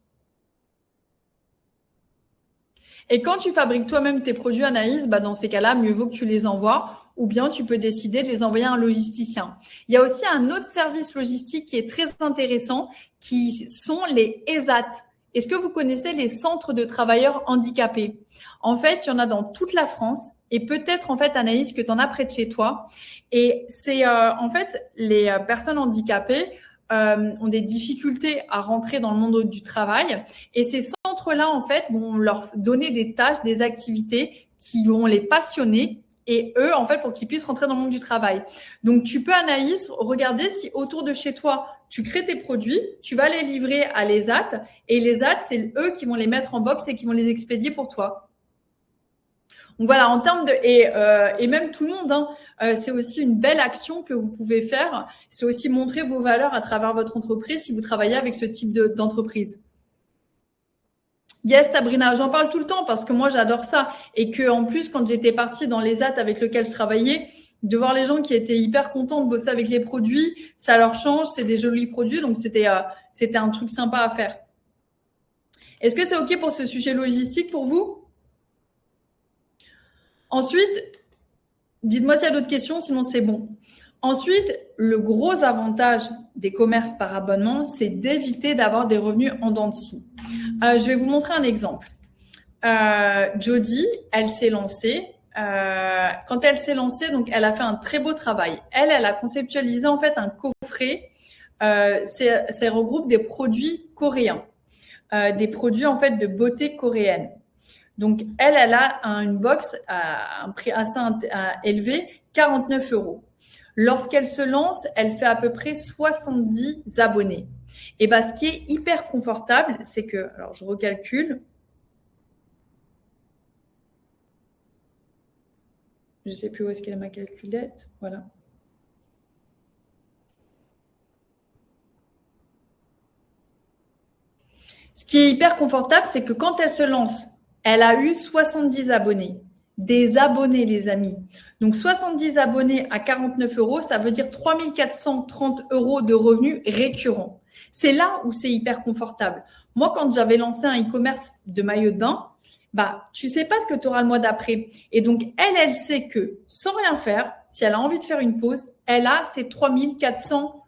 Et quand tu fabriques toi-même tes produits, Anaïs, dans ces cas-là, mieux vaut que tu les envoies ou bien tu peux décider de les envoyer à un logisticien. Il y a aussi un autre service logistique qui est très intéressant, qui sont les ESAT. Est-ce que vous connaissez les centres de travailleurs handicapés? En fait, il y en a dans toute la France et peut-être, en fait, Anaïs, que tu en as près de chez toi. Et c'est en fait, les personnes handicapées ont des difficultés à rentrer dans le monde du travail. Et ces centres-là, en fait, vont leur donner des tâches, des activités qui vont les passionner et eux, en fait, pour qu'ils puissent rentrer dans le monde du travail. Donc, tu peux, Anaïs, regarder si autour de chez toi, tu crées tes produits, tu vas les livrer à l'ESAT et l'ESAT, c'est eux qui vont les mettre en box et qui vont les expédier pour toi. Donc voilà, en termes de et même tout le monde, c'est aussi une belle action que vous pouvez faire. C'est aussi montrer vos valeurs à travers votre entreprise si vous travaillez avec ce type d'entreprise. Yes, Sabrina, j'en parle tout le temps parce que moi j'adore ça et que en plus quand j'étais partie dans les AT avec lesquels je travaillais, de voir les gens qui étaient hyper contents de bosser avec les produits, ça leur change, c'est des jolis produits, donc c'était un truc sympa à faire. Est-ce que c'est ok pour ce sujet logistique pour vous? Ensuite, dites-moi s'il y a d'autres questions, sinon c'est bon. Ensuite, le gros avantage des commerces par abonnement, c'est d'éviter d'avoir des revenus en dents de scie. Je vais vous montrer un exemple. Jody, elle s'est lancée. Quand elle s'est lancée, donc elle a fait un très beau travail. Elle a conceptualisé en fait un coffret. Ça regroupe des produits coréens, des produits en fait de beauté coréenne. Donc, elle a une box à un prix assez élevé, 49 euros. Lorsqu'elle se lance, elle fait à peu près 70 abonnés. Et ce qui est hyper confortable, c'est que, alors je recalcule. Je ne sais plus où est-ce qu'elle est ma calculette. Voilà. Ce qui est hyper confortable, c'est que quand elle se lance, elle a eu 70 abonnés. Des abonnés, les amis. Donc, 70 abonnés à 49 euros, ça veut dire 3 430 euros de revenus récurrents. C'est là où c'est hyper confortable. Moi, quand j'avais lancé un e-commerce de maillot de bain, tu sais pas ce que tu auras le mois d'après. Et donc, elle sait que sans rien faire, si elle a envie de faire une pause, elle a ses 3 400,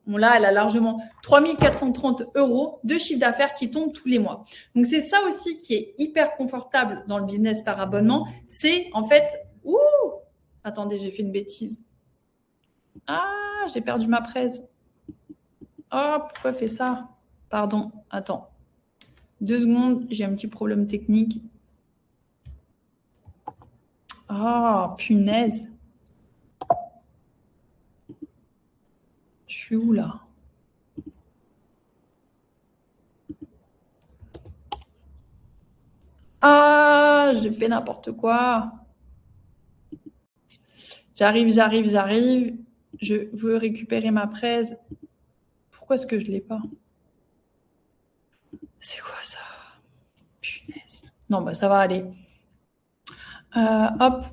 bon là, elle a largement 3 430 euros de chiffre d'affaires qui tombent tous les mois. Donc, c'est ça aussi qui est hyper confortable dans le business par abonnement. C'est en fait… Attendez, j'ai fait une bêtise. Ah, j'ai perdu ma presse. Oh, pourquoi elle fait ça? Pardon, attends. 2 secondes, j'ai un petit problème technique. Ah, punaise. Je suis où là? Ah, j'ai fait n'importe quoi. J'arrive. Je veux récupérer ma presse. Pourquoi est-ce que je ne l'ai pas? C'est quoi ça? Punaise. Non, ça va aller. Hop.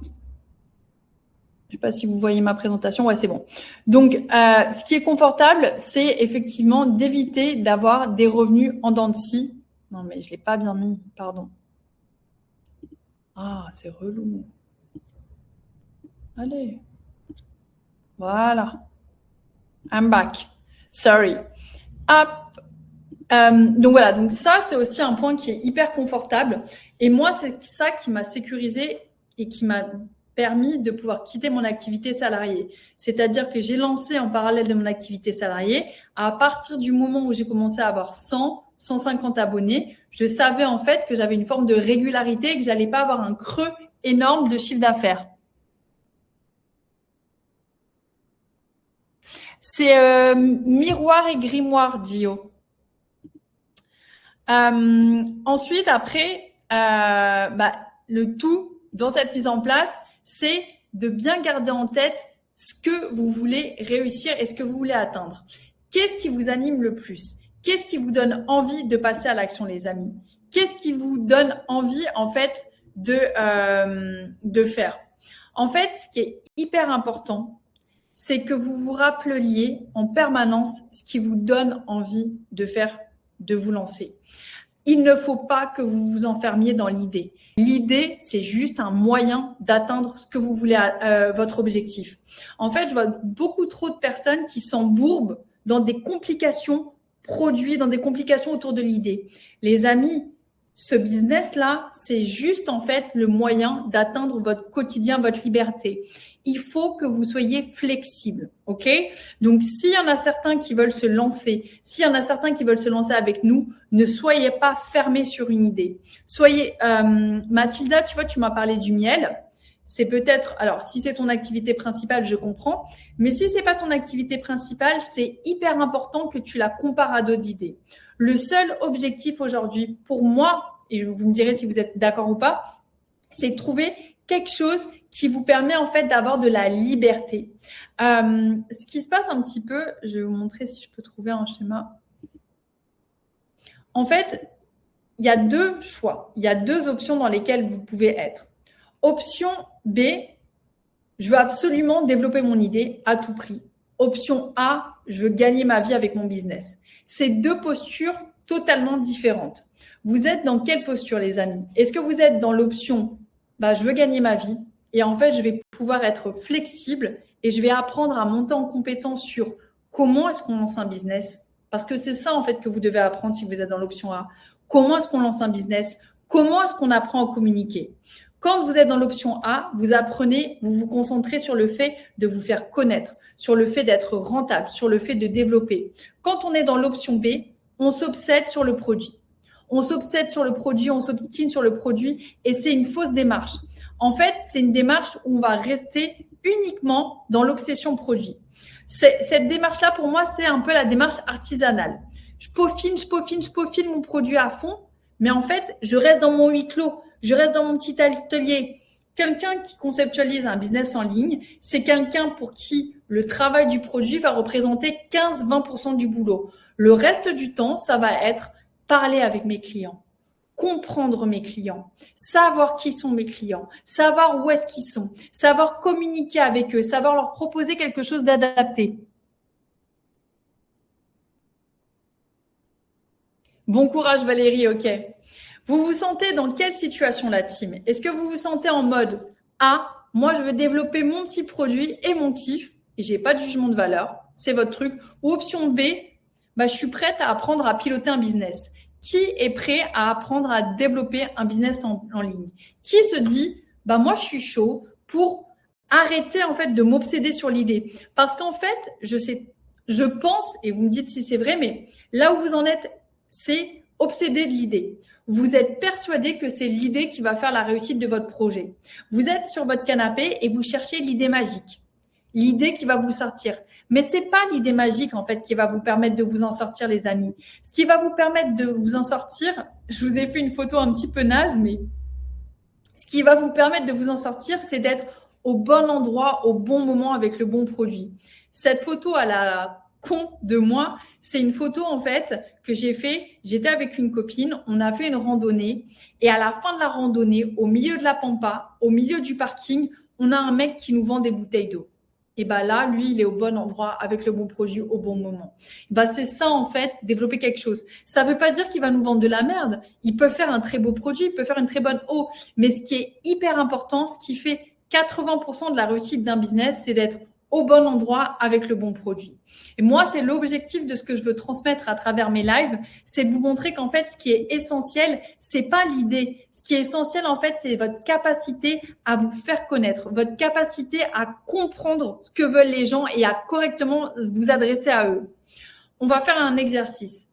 Je ne sais pas si vous voyez ma présentation. Ouais, c'est bon. Donc, ce qui est confortable, c'est effectivement d'éviter d'avoir des revenus en dents de scie. Non, mais je ne l'ai pas bien mis. Pardon. Ah, c'est relou. Allez. Voilà. I'm back. Sorry. Hop. Donc voilà, donc ça, c'est aussi un point qui est hyper confortable. Et moi, c'est ça qui m'a sécurisé et qui m'a permis de pouvoir quitter mon activité salariée. C'est-à-dire que j'ai lancé en parallèle de mon activité salariée. À partir du moment où j'ai commencé à avoir 100, 150 abonnés, je savais en fait que j'avais une forme de régularité et que j'allais pas avoir un creux énorme de chiffre d'affaires. C'est miroir et grimoire, Dio. Ensuite, après, le tout dans cette mise en place, c'est de bien garder en tête ce que vous voulez réussir et ce que vous voulez atteindre. Qu'est-ce qui vous anime le plus? Qu'est-ce qui vous donne envie de passer à l'action, les amis? Qu'est-ce qui vous donne envie, en fait, de faire? En fait, ce qui est hyper important, c'est que vous vous rappeliez en permanence ce qui vous donne envie de faire, de vous lancer. Il ne faut pas que vous vous enfermiez dans l'idée. L'idée, c'est juste un moyen d'atteindre ce que vous voulez, votre objectif. En fait, je vois beaucoup trop de personnes qui s'embourbent dans des complications produits, dans des complications autour de l'idée. Les amis, ce business-là, c'est juste en fait le moyen d'atteindre votre quotidien, votre liberté. Il faut que vous soyez flexible, ok? Donc, s'il y en a certains qui veulent se lancer, s'il y en a certains qui veulent se lancer avec nous, ne soyez pas fermés sur une idée. Soyez, Mathilda, tu vois, tu m'as parlé du miel. C'est peut-être, alors si c'est ton activité principale, je comprends, mais si c'est pas ton activité principale, c'est hyper important que tu la compares à d'autres idées. Le seul objectif aujourd'hui pour moi, et vous me direz si vous êtes d'accord ou pas, c'est de trouver quelque chose qui vous permet en fait d'avoir de la liberté. Ce qui se passe un petit peu, je vais vous montrer si je peux trouver un schéma. En fait, il y a deux choix, il y a deux options dans lesquelles vous pouvez être. Option B, je veux absolument développer mon idée à tout prix. Option A, je veux gagner ma vie avec mon business. C'est deux postures totalement différentes. Vous êtes dans quelle posture, les amis? Est-ce que vous êtes dans l'option je veux gagner ma vie et en fait, je vais pouvoir être flexible et je vais apprendre à monter en compétence sur comment est-ce qu'on lance un business? Parce que c'est ça en fait que vous devez apprendre si vous êtes dans l'option A. Comment est-ce qu'on lance un business? Comment est-ce qu'on apprend à communiquer? Quand vous êtes dans l'option A, vous apprenez, vous vous concentrez sur le fait de vous faire connaître, sur le fait d'être rentable, sur le fait de développer. Quand on est dans l'option B, on s'obsède sur le produit. On s'obsède sur le produit, on s'obstine sur le produit et c'est une fausse démarche. En fait, c'est une démarche où on va rester uniquement dans l'obsession produit. Cette démarche-là, pour moi, c'est un peu la démarche artisanale. Je peaufine mon produit à fond, mais en fait, je reste dans mon huis clos, je reste dans mon petit atelier. Quelqu'un qui conceptualise un business en ligne, c'est quelqu'un pour qui le travail du produit va représenter 15-20% du boulot. Le reste du temps, ça va être parler avec mes clients, comprendre mes clients, savoir qui sont mes clients, savoir où est-ce qu'ils sont, savoir communiquer avec eux, savoir leur proposer quelque chose d'adapté. Bon courage Valérie, ok. Vous vous sentez dans quelle situation la team? Est-ce que vous vous sentez en mode A, moi je veux développer mon petit produit et mon kiff et j'ai pas de jugement de valeur, c'est votre truc. Ou option B, je suis prête à apprendre à piloter un business. Qui est prêt à apprendre à développer un business en ligne? Qui se dit, moi, je suis chaud pour arrêter, en fait, de m'obséder sur l'idée. Parce qu'en fait, je pense, et vous me dites si c'est vrai, mais là où vous en êtes, c'est obsédé de l'idée. Vous êtes persuadé que c'est l'idée qui va faire la réussite de votre projet. Vous êtes sur votre canapé et vous cherchez l'idée magique. L'idée qui va vous sortir. Mais c'est pas l'idée magique, en fait, qui va vous permettre de vous en sortir, les amis. Ce qui va vous permettre de vous en sortir, je vous ai fait une photo un petit peu naze, mais ce qui va vous permettre de vous en sortir, c'est d'être au bon endroit, au bon moment, avec le bon produit. Cette photo à la con de moi, c'est une photo, en fait, que j'ai fait. J'étais avec une copine, on a fait une randonnée, et à la fin de la randonnée, au milieu de la pampa, au milieu du parking, on a un mec qui nous vend des bouteilles d'eau. Et là, lui, il est au bon endroit avec le bon produit au bon moment. C'est ça, en fait, développer quelque chose. Ça veut pas dire qu'il va nous vendre de la merde. Il peut faire un très beau produit, il peut faire une très bonne eau. Mais ce qui est hyper important, ce qui fait 80% de la réussite d'un business, c'est d'être au bon endroit avec le bon produit. Et moi, c'est l'objectif de ce que je veux transmettre à travers mes lives, c'est de vous montrer qu'en fait, ce qui est essentiel, c'est pas l'idée. Ce qui est essentiel, en fait, c'est votre capacité à vous faire connaître, votre capacité à comprendre ce que veulent les gens et à correctement vous adresser à eux. On va faire un exercice.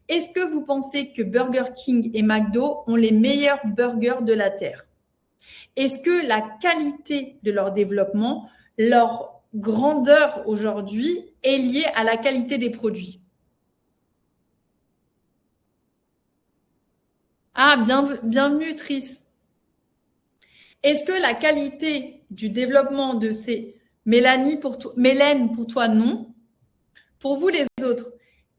Est-ce que vous pensez que Burger King et McDo ont les meilleurs burgers de la Terre? Est-ce que la qualité de leur développement, leur grandeur aujourd'hui est liée à la qualité des produits? Ah, bienvenue, Tris. Est-ce que la qualité du développement de ces Mélanie pour toi, Mélène pour toi, non. Pour vous, les autres,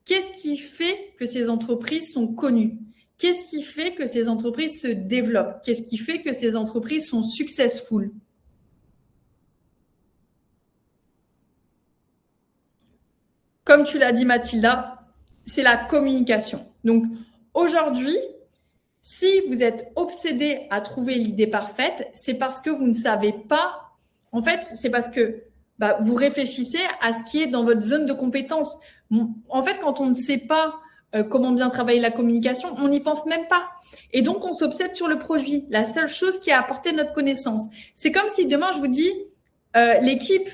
qu'est-ce qui fait que ces entreprises sont connues? Qu'est-ce qui fait que ces entreprises se développent? Qu'est-ce qui fait que ces entreprises sont successful? Comme tu l'as dit, Mathilda, c'est la communication. Donc, aujourd'hui, si vous êtes obsédé à trouver l'idée parfaite, c'est parce que vous ne savez pas. En fait, c'est parce que vous réfléchissez à ce qui est dans votre zone de compétence. En fait, quand on ne sait pas comment bien travailler la communication, on n'y pense même pas. Et donc, on s'obsède sur le produit, la seule chose qui a apporté notre connaissance. C'est comme si demain, je vous dis, l'équipe,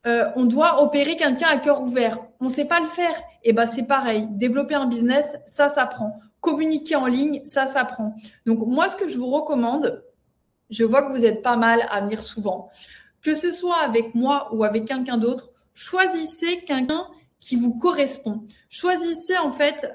on doit opérer quelqu'un à cœur ouvert. On ne sait pas le faire. Et c'est pareil. Développer un business, ça s'apprend. Communiquer en ligne, ça s'apprend. Donc, moi, ce que je vous recommande, je vois que vous êtes pas mal à venir souvent. Que ce soit avec moi ou avec quelqu'un d'autre, choisissez quelqu'un qui vous correspond. Choisissez en fait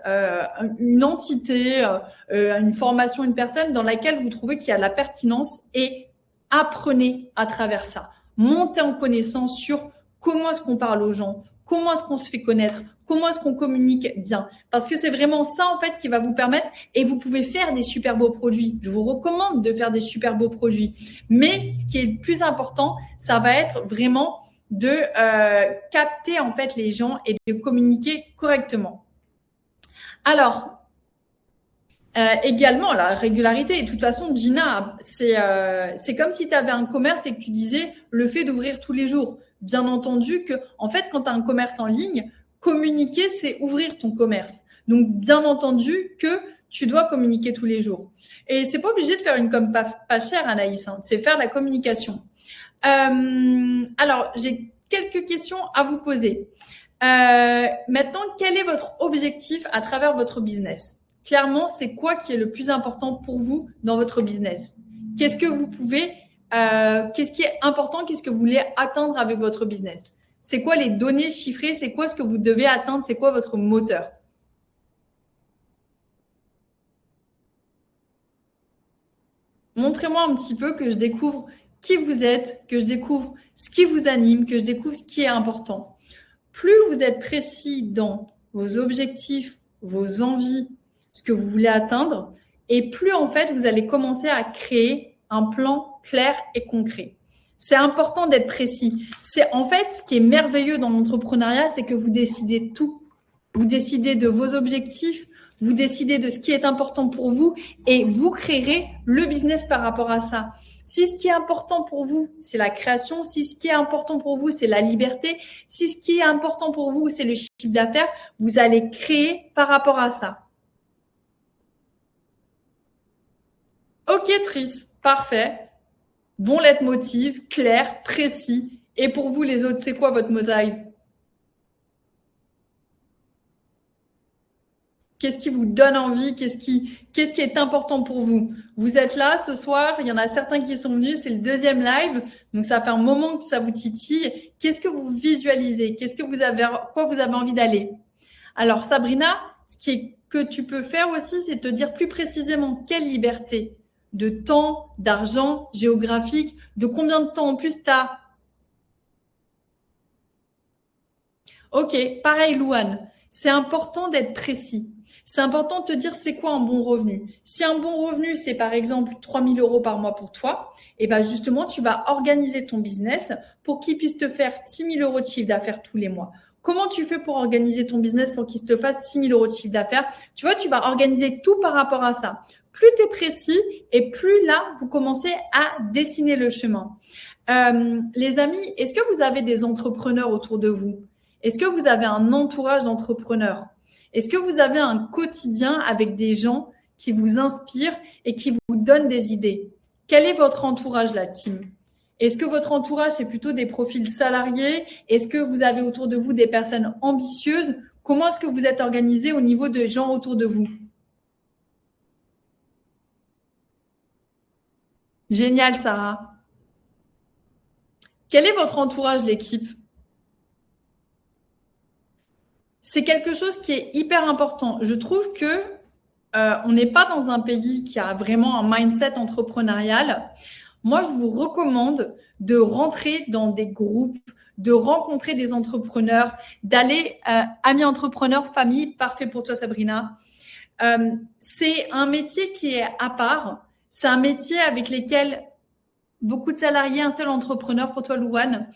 une entité, une formation, une personne dans laquelle vous trouvez qu'il y a de la pertinence et apprenez à travers ça. Montez en connaissance sur comment est-ce qu'on parle aux gens, comment est-ce qu'on se fait connaître, comment est-ce qu'on communique bien. Parce que c'est vraiment ça en fait qui va vous permettre et vous pouvez faire des super beaux produits. Je vous recommande de faire des super beaux produits. Mais ce qui est le plus important, ça va être vraiment de capter en fait les gens et de communiquer correctement. Alors, également, la régularité. Et de toute façon, Gina, c'est comme si tu avais un commerce et que tu disais le fait d'ouvrir tous les jours. Bien entendu que, en fait, quand tu as un commerce en ligne, communiquer, c'est ouvrir ton commerce. Donc, bien entendu que tu dois communiquer tous les jours. Et c'est pas obligé de faire une com pas chère, Anaïs. Hein, c'est faire la communication. Alors, j'ai quelques questions à vous poser. Maintenant, quel est votre objectif à travers votre business? Clairement, c'est quoi qui est le plus important pour vous dans votre business? Qu'est-ce que vous pouvez, qu'est-ce qui est important? Qu'est-ce que vous voulez atteindre avec votre business? C'est quoi les données chiffrées? C'est quoi ce que vous devez atteindre? C'est quoi votre moteur? Montrez-moi un petit peu que je découvre qui vous êtes, que je découvre ce qui vous anime, que je découvre ce qui est important. Plus vous êtes précis dans vos objectifs, vos envies, ce que vous voulez atteindre, et plus en fait vous allez commencer à créer un plan clair et concret. C'est important d'être précis. C'est en fait ce qui est merveilleux dans l'entrepreneuriat, c'est que vous décidez tout. Vous décidez de vos objectifs, vous décidez de ce qui est important pour vous et vous créerez le business par rapport à ça. Si ce qui est important pour vous, c'est la création, si ce qui est important pour vous, c'est la liberté, si ce qui est important pour vous, c'est le chiffre d'affaires, vous allez créer par rapport à ça. Ok, Tris, parfait. Bon leitmotiv, clair, précis. Et pour vous, les autres, c'est quoi votre motive? Qu'est-ce qui vous donne envie? Qu'est-ce qui est important pour vous? Vous êtes là ce soir, il y en a certains qui sont venus, c'est le deuxième live, donc ça fait un moment que ça vous titille. Qu'est-ce que vous visualisez? Quoi vous avez envie d'aller? Alors Sabrina, que tu peux faire aussi, c'est te dire plus précisément quelle liberté de temps, d'argent, géographique, de combien de temps en plus tu as? Ok, pareil Louane, c'est important d'être précis. C'est important de te dire c'est quoi un bon revenu. Si un bon revenu, c'est par exemple 3 000 € par mois pour toi, et ben justement, tu vas organiser ton business pour qu'il puisse te faire 6 000 € de chiffre d'affaires tous les mois. Comment tu fais pour organiser ton business pour qu'il te fasse 6 000 € de chiffre d'affaires? Tu vois, tu vas organiser tout par rapport à ça. Plus tu es précis et plus là, vous commencez à dessiner le chemin. Les amis, est-ce que vous avez des entrepreneurs autour de vous? Est-ce que vous avez un entourage d'entrepreneurs? Est-ce que vous avez un quotidien avec des gens qui vous inspirent et qui vous donnent des idées? Quel est votre entourage, la team? Est-ce que votre entourage, c'est plutôt des profils salariés? Est-ce que vous avez autour de vous des personnes ambitieuses? Comment est-ce que vous êtes organisé au niveau des gens autour de vous? Génial, Sarah. Quel est votre entourage, l'équipe? C'est quelque chose qui est hyper important. Je trouve que on n'est pas dans un pays qui a vraiment un mindset entrepreneurial. Moi, je vous recommande de rentrer dans des groupes, de rencontrer des entrepreneurs, d'aller amis entrepreneurs, famille, parfait pour toi, Sabrina. C'est un métier qui est à part. C'est un métier avec lequel beaucoup de salariés, un seul entrepreneur pour toi, Louane.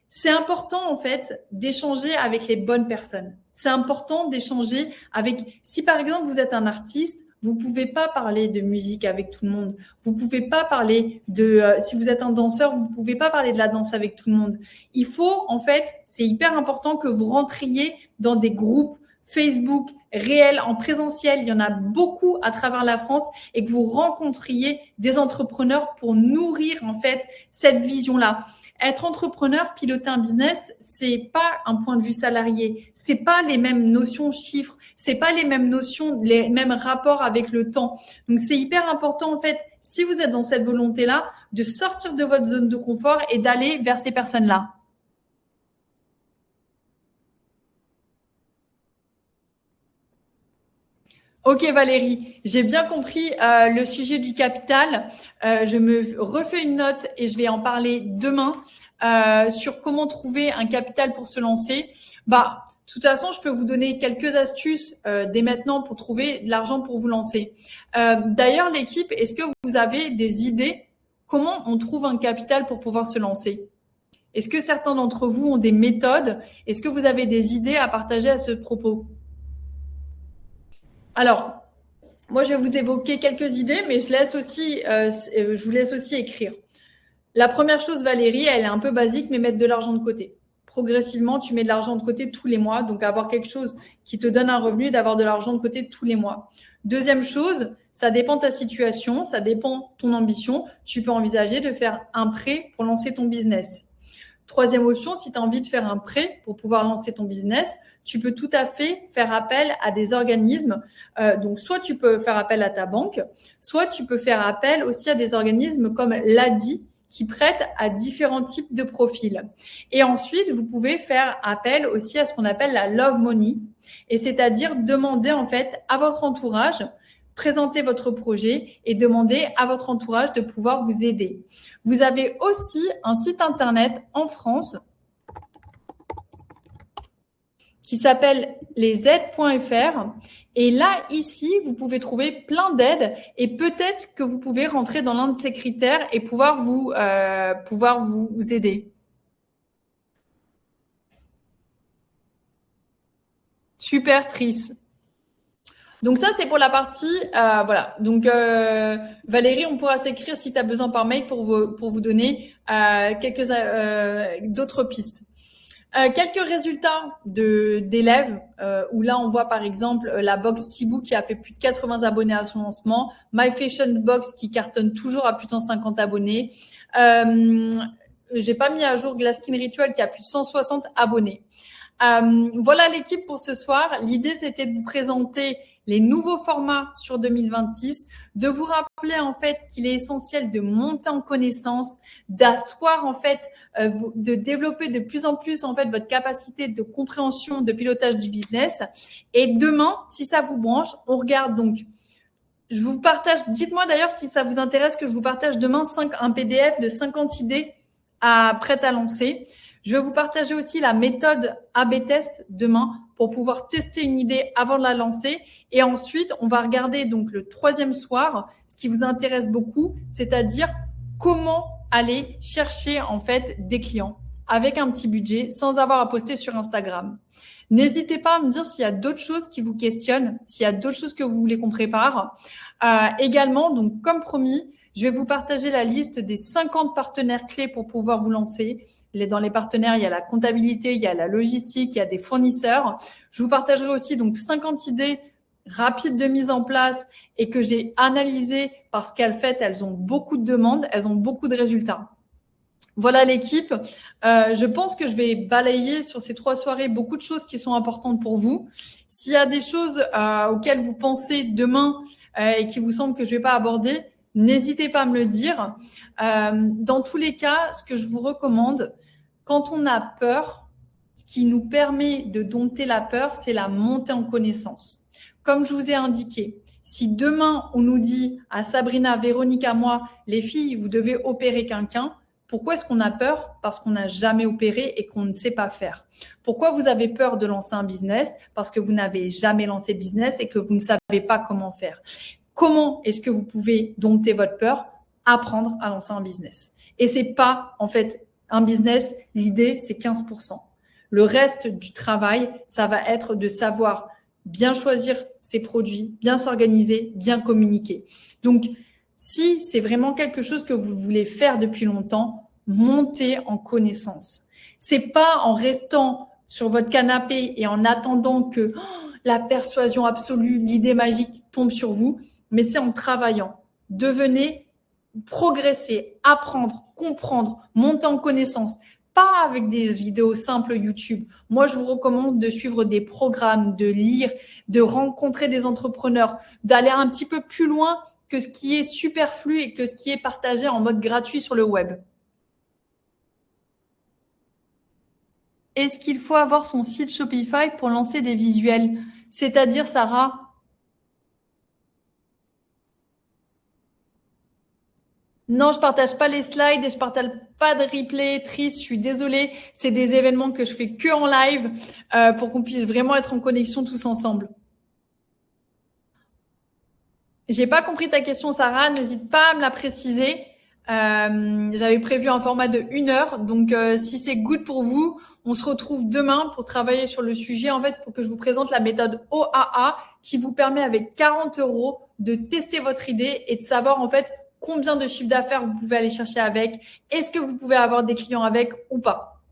C'est important, en fait, d'échanger avec les bonnes personnes. C'est important d'échanger avec… Si, par exemple, vous êtes un artiste, vous pouvez pas parler de musique avec tout le monde. Vous pouvez pas parler de… si vous êtes un danseur, vous pouvez pas parler de la danse avec tout le monde. Il faut, en fait, c'est hyper important que vous rentriez dans des groupes Facebook réels, en présentiel. Il y en a beaucoup à travers la France et que vous rencontriez des entrepreneurs pour nourrir, en fait, cette vision-là. Être entrepreneur, piloter un business, c'est pas un point de vue salarié. C'est pas les mêmes notions chiffres. C'est pas les mêmes notions, les mêmes rapports avec le temps. Donc, c'est hyper important, en fait, si vous êtes dans cette volonté-là, de sortir de votre zone de confort et d'aller vers ces personnes-là. Ok Valérie, j'ai bien compris le sujet du capital. Je me refais une note et je vais en parler demain sur comment trouver un capital pour se lancer. Bah, de toute façon, je peux vous donner quelques astuces dès maintenant pour trouver de l'argent pour vous lancer. D'ailleurs, l'équipe, est-ce que vous avez des idées comment on trouve un capital pour pouvoir se lancer? Est-ce que certains d'entre vous ont des méthodes? Est-ce que vous avez des idées à partager à ce propos? Alors, moi, je vais vous évoquer quelques idées, mais je vous laisse aussi écrire. La première chose, Valérie, elle est un peu basique, mais mettre de l'argent de côté. Progressivement, tu mets de l'argent de côté tous les mois, donc avoir quelque chose qui te donne un revenu, d'avoir de l'argent de côté tous les mois. Deuxième chose, ça dépend de ta situation, ça dépend de ton ambition. Tu peux envisager de faire un prêt pour lancer ton business. Troisième option, si tu as envie de faire un prêt pour pouvoir lancer ton business, tu peux tout à fait faire appel à des organismes. Donc, soit tu peux faire appel à ta banque, soit tu peux faire appel aussi à des organismes comme l'ADI qui prêtent à différents types de profils. Et ensuite, vous pouvez faire appel aussi à ce qu'on appelle la love money, et c'est-à-dire demander en fait à votre entourage, présenter votre projet et demander à votre entourage de pouvoir vous aider. Vous avez aussi un site internet en France qui s'appelle lesaides.fr. Et là, ici, vous pouvez trouver plein d'aides et peut-être que vous pouvez rentrer dans l'un de ces critères et pouvoir vous aider. Super, Tris. Donc ça, c'est pour la partie, voilà. Donc Valérie, on pourra s'écrire si tu as besoin par mail pour vous donner quelques d'autres pistes. Quelques résultats d'élèves où là on voit par exemple la box Thibaut qui a fait plus de 80 abonnés à son lancement, My Fashion Box qui cartonne toujours à plus de 150 abonnés. J'ai pas mis à jour Glasskin Ritual qui a plus de 160 abonnés. Voilà l'équipe pour ce soir. L'idée c'était de vous présenter les nouveaux formats sur 2026, de vous rappeler en fait qu'il est essentiel de monter en connaissance, d'asseoir en fait, de développer de plus en plus en fait votre capacité de compréhension, de pilotage du business. Et demain, si ça vous branche, on regarde donc. Je vous partage. Dites-moi d'ailleurs si ça vous intéresse que je vous partage demain un PDF de 50 idées prêtes à lancer. Je vais vous partager aussi la méthode A/B test demain pour pouvoir tester une idée avant de la lancer. Et ensuite, on va regarder donc le troisième soir, ce qui vous intéresse beaucoup, c'est-à-dire comment aller chercher en fait des clients avec un petit budget sans avoir à poster sur Instagram. N'hésitez pas à me dire s'il y a d'autres choses qui vous questionnent, s'il y a d'autres choses que vous voulez qu'on prépare. Également, donc comme promis, Je vais vous partager la liste des 50 partenaires clés pour pouvoir vous lancer. Dans les partenaires, il y a la comptabilité, il y a la logistique, il y a des fournisseurs. Je vous partagerai aussi donc 50 idées rapides de mise en place et que j'ai analysées parce qu'en fait, elles ont beaucoup de demandes, elles ont beaucoup de résultats. Voilà l'équipe. Je pense que je vais balayer sur ces 3 soirées beaucoup de choses qui sont importantes pour vous. S'il y a des choses auxquelles vous pensez demain et qui vous semblent que je vais pas aborder, n'hésitez pas à me le dire. Dans tous les cas, ce que je vous recommande, quand on a peur, ce qui nous permet de dompter la peur, c'est la montée en connaissance. Comme je vous ai indiqué, si demain on nous dit à Sabrina, Véronique, à moi, les filles, vous devez opérer quelqu'un, pourquoi est-ce qu'on a peur? Parce qu'on n'a jamais opéré et qu'on ne sait pas faire. Pourquoi vous avez peur de lancer un business? Parce que vous n'avez jamais lancé de business et que vous ne savez pas comment faire. Comment est-ce que vous pouvez dompter votre peur? Apprendre à lancer un business. Et c'est pas, en fait, un business, l'idée, c'est 15%. Le reste du travail, ça va être de savoir bien choisir ses produits, bien s'organiser, bien communiquer. Donc, si c'est vraiment quelque chose que vous voulez faire depuis longtemps, montez en connaissance. C'est pas en restant sur votre canapé et en attendant que la persuasion absolue, l'idée magique tombe sur vous, mais c'est en travaillant. Devenez, progresser, apprendre, comprendre, monter en connaissance. Pas avec des vidéos simples YouTube. Moi, je vous recommande de suivre des programmes, de lire, de rencontrer des entrepreneurs, d'aller un petit peu plus loin que ce qui est superflu et que ce qui est partagé en mode gratuit sur le web. Est-ce qu'il faut avoir son site Shopify pour lancer des visuels? C'est-à-dire, Sarah? Non, je partage pas les slides et je partage pas de replay. Triste, je suis désolée. C'est des événements que je fais que en live pour qu'on puisse vraiment être en connexion tous ensemble. J'ai pas compris ta question, Sarah. N'hésite pas à me la préciser. J'avais prévu un format de 1 heure. Donc, si c'est good pour vous, on se retrouve demain pour travailler sur le sujet, en fait, pour que je vous présente la méthode OAA qui vous permet avec 40 € de tester votre idée et de savoir, en fait, combien de chiffre d'affaires vous pouvez aller chercher avec. Est-ce que vous pouvez avoir des clients avec ou pas?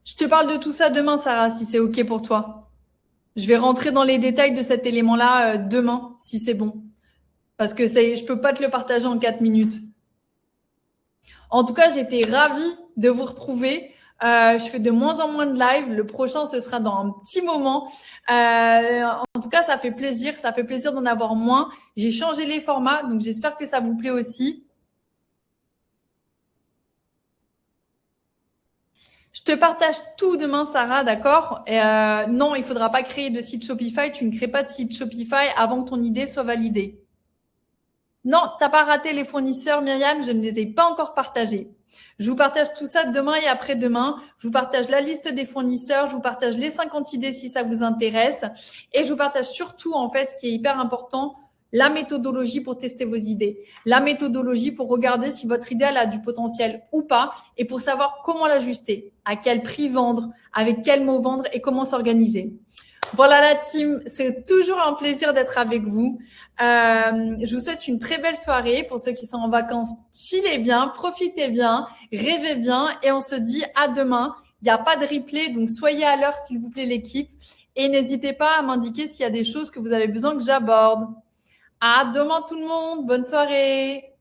Je te parle de tout ça demain, Sarah, si c'est OK pour toi. Je vais rentrer dans les détails de cet élément-là demain, si c'est bon. Parce que je peux pas te le partager en 4 minutes. En tout cas, j'étais ravie de vous retrouver. Je fais de moins en moins de live. Le prochain, ce sera dans un petit moment. En tout cas, ça fait plaisir. Ça fait plaisir d'en avoir moins. J'ai changé les formats, donc j'espère que ça vous plaît aussi. Je te partage tout demain, Sarah, d'accord? Non, il faudra pas créer de site Shopify. Tu ne crées pas de site Shopify avant que ton idée soit validée. Non, t'as pas raté les fournisseurs, Myriam. Je ne les ai pas encore partagés. Je vous partage tout ça demain et après-demain. Je vous partage la liste des fournisseurs. Je vous partage les 50 idées si ça vous intéresse. Et je vous partage surtout, en fait, ce qui est hyper important, la méthodologie pour tester vos idées. La méthodologie pour regarder si votre idée elle a du potentiel ou pas et pour savoir comment l'ajuster, à quel prix vendre, avec quels mots vendre et comment s'organiser. Voilà la team, c'est toujours un plaisir d'être avec vous. Je vous souhaite une très belle soirée. Pour ceux qui sont en vacances, chillez bien, profitez bien, rêvez bien et on se dit à demain. Il n'y a pas de replay, donc soyez à l'heure s'il vous plaît l'équipe et n'hésitez pas à m'indiquer s'il y a des choses que vous avez besoin que j'aborde. À demain tout le monde, bonne soirée.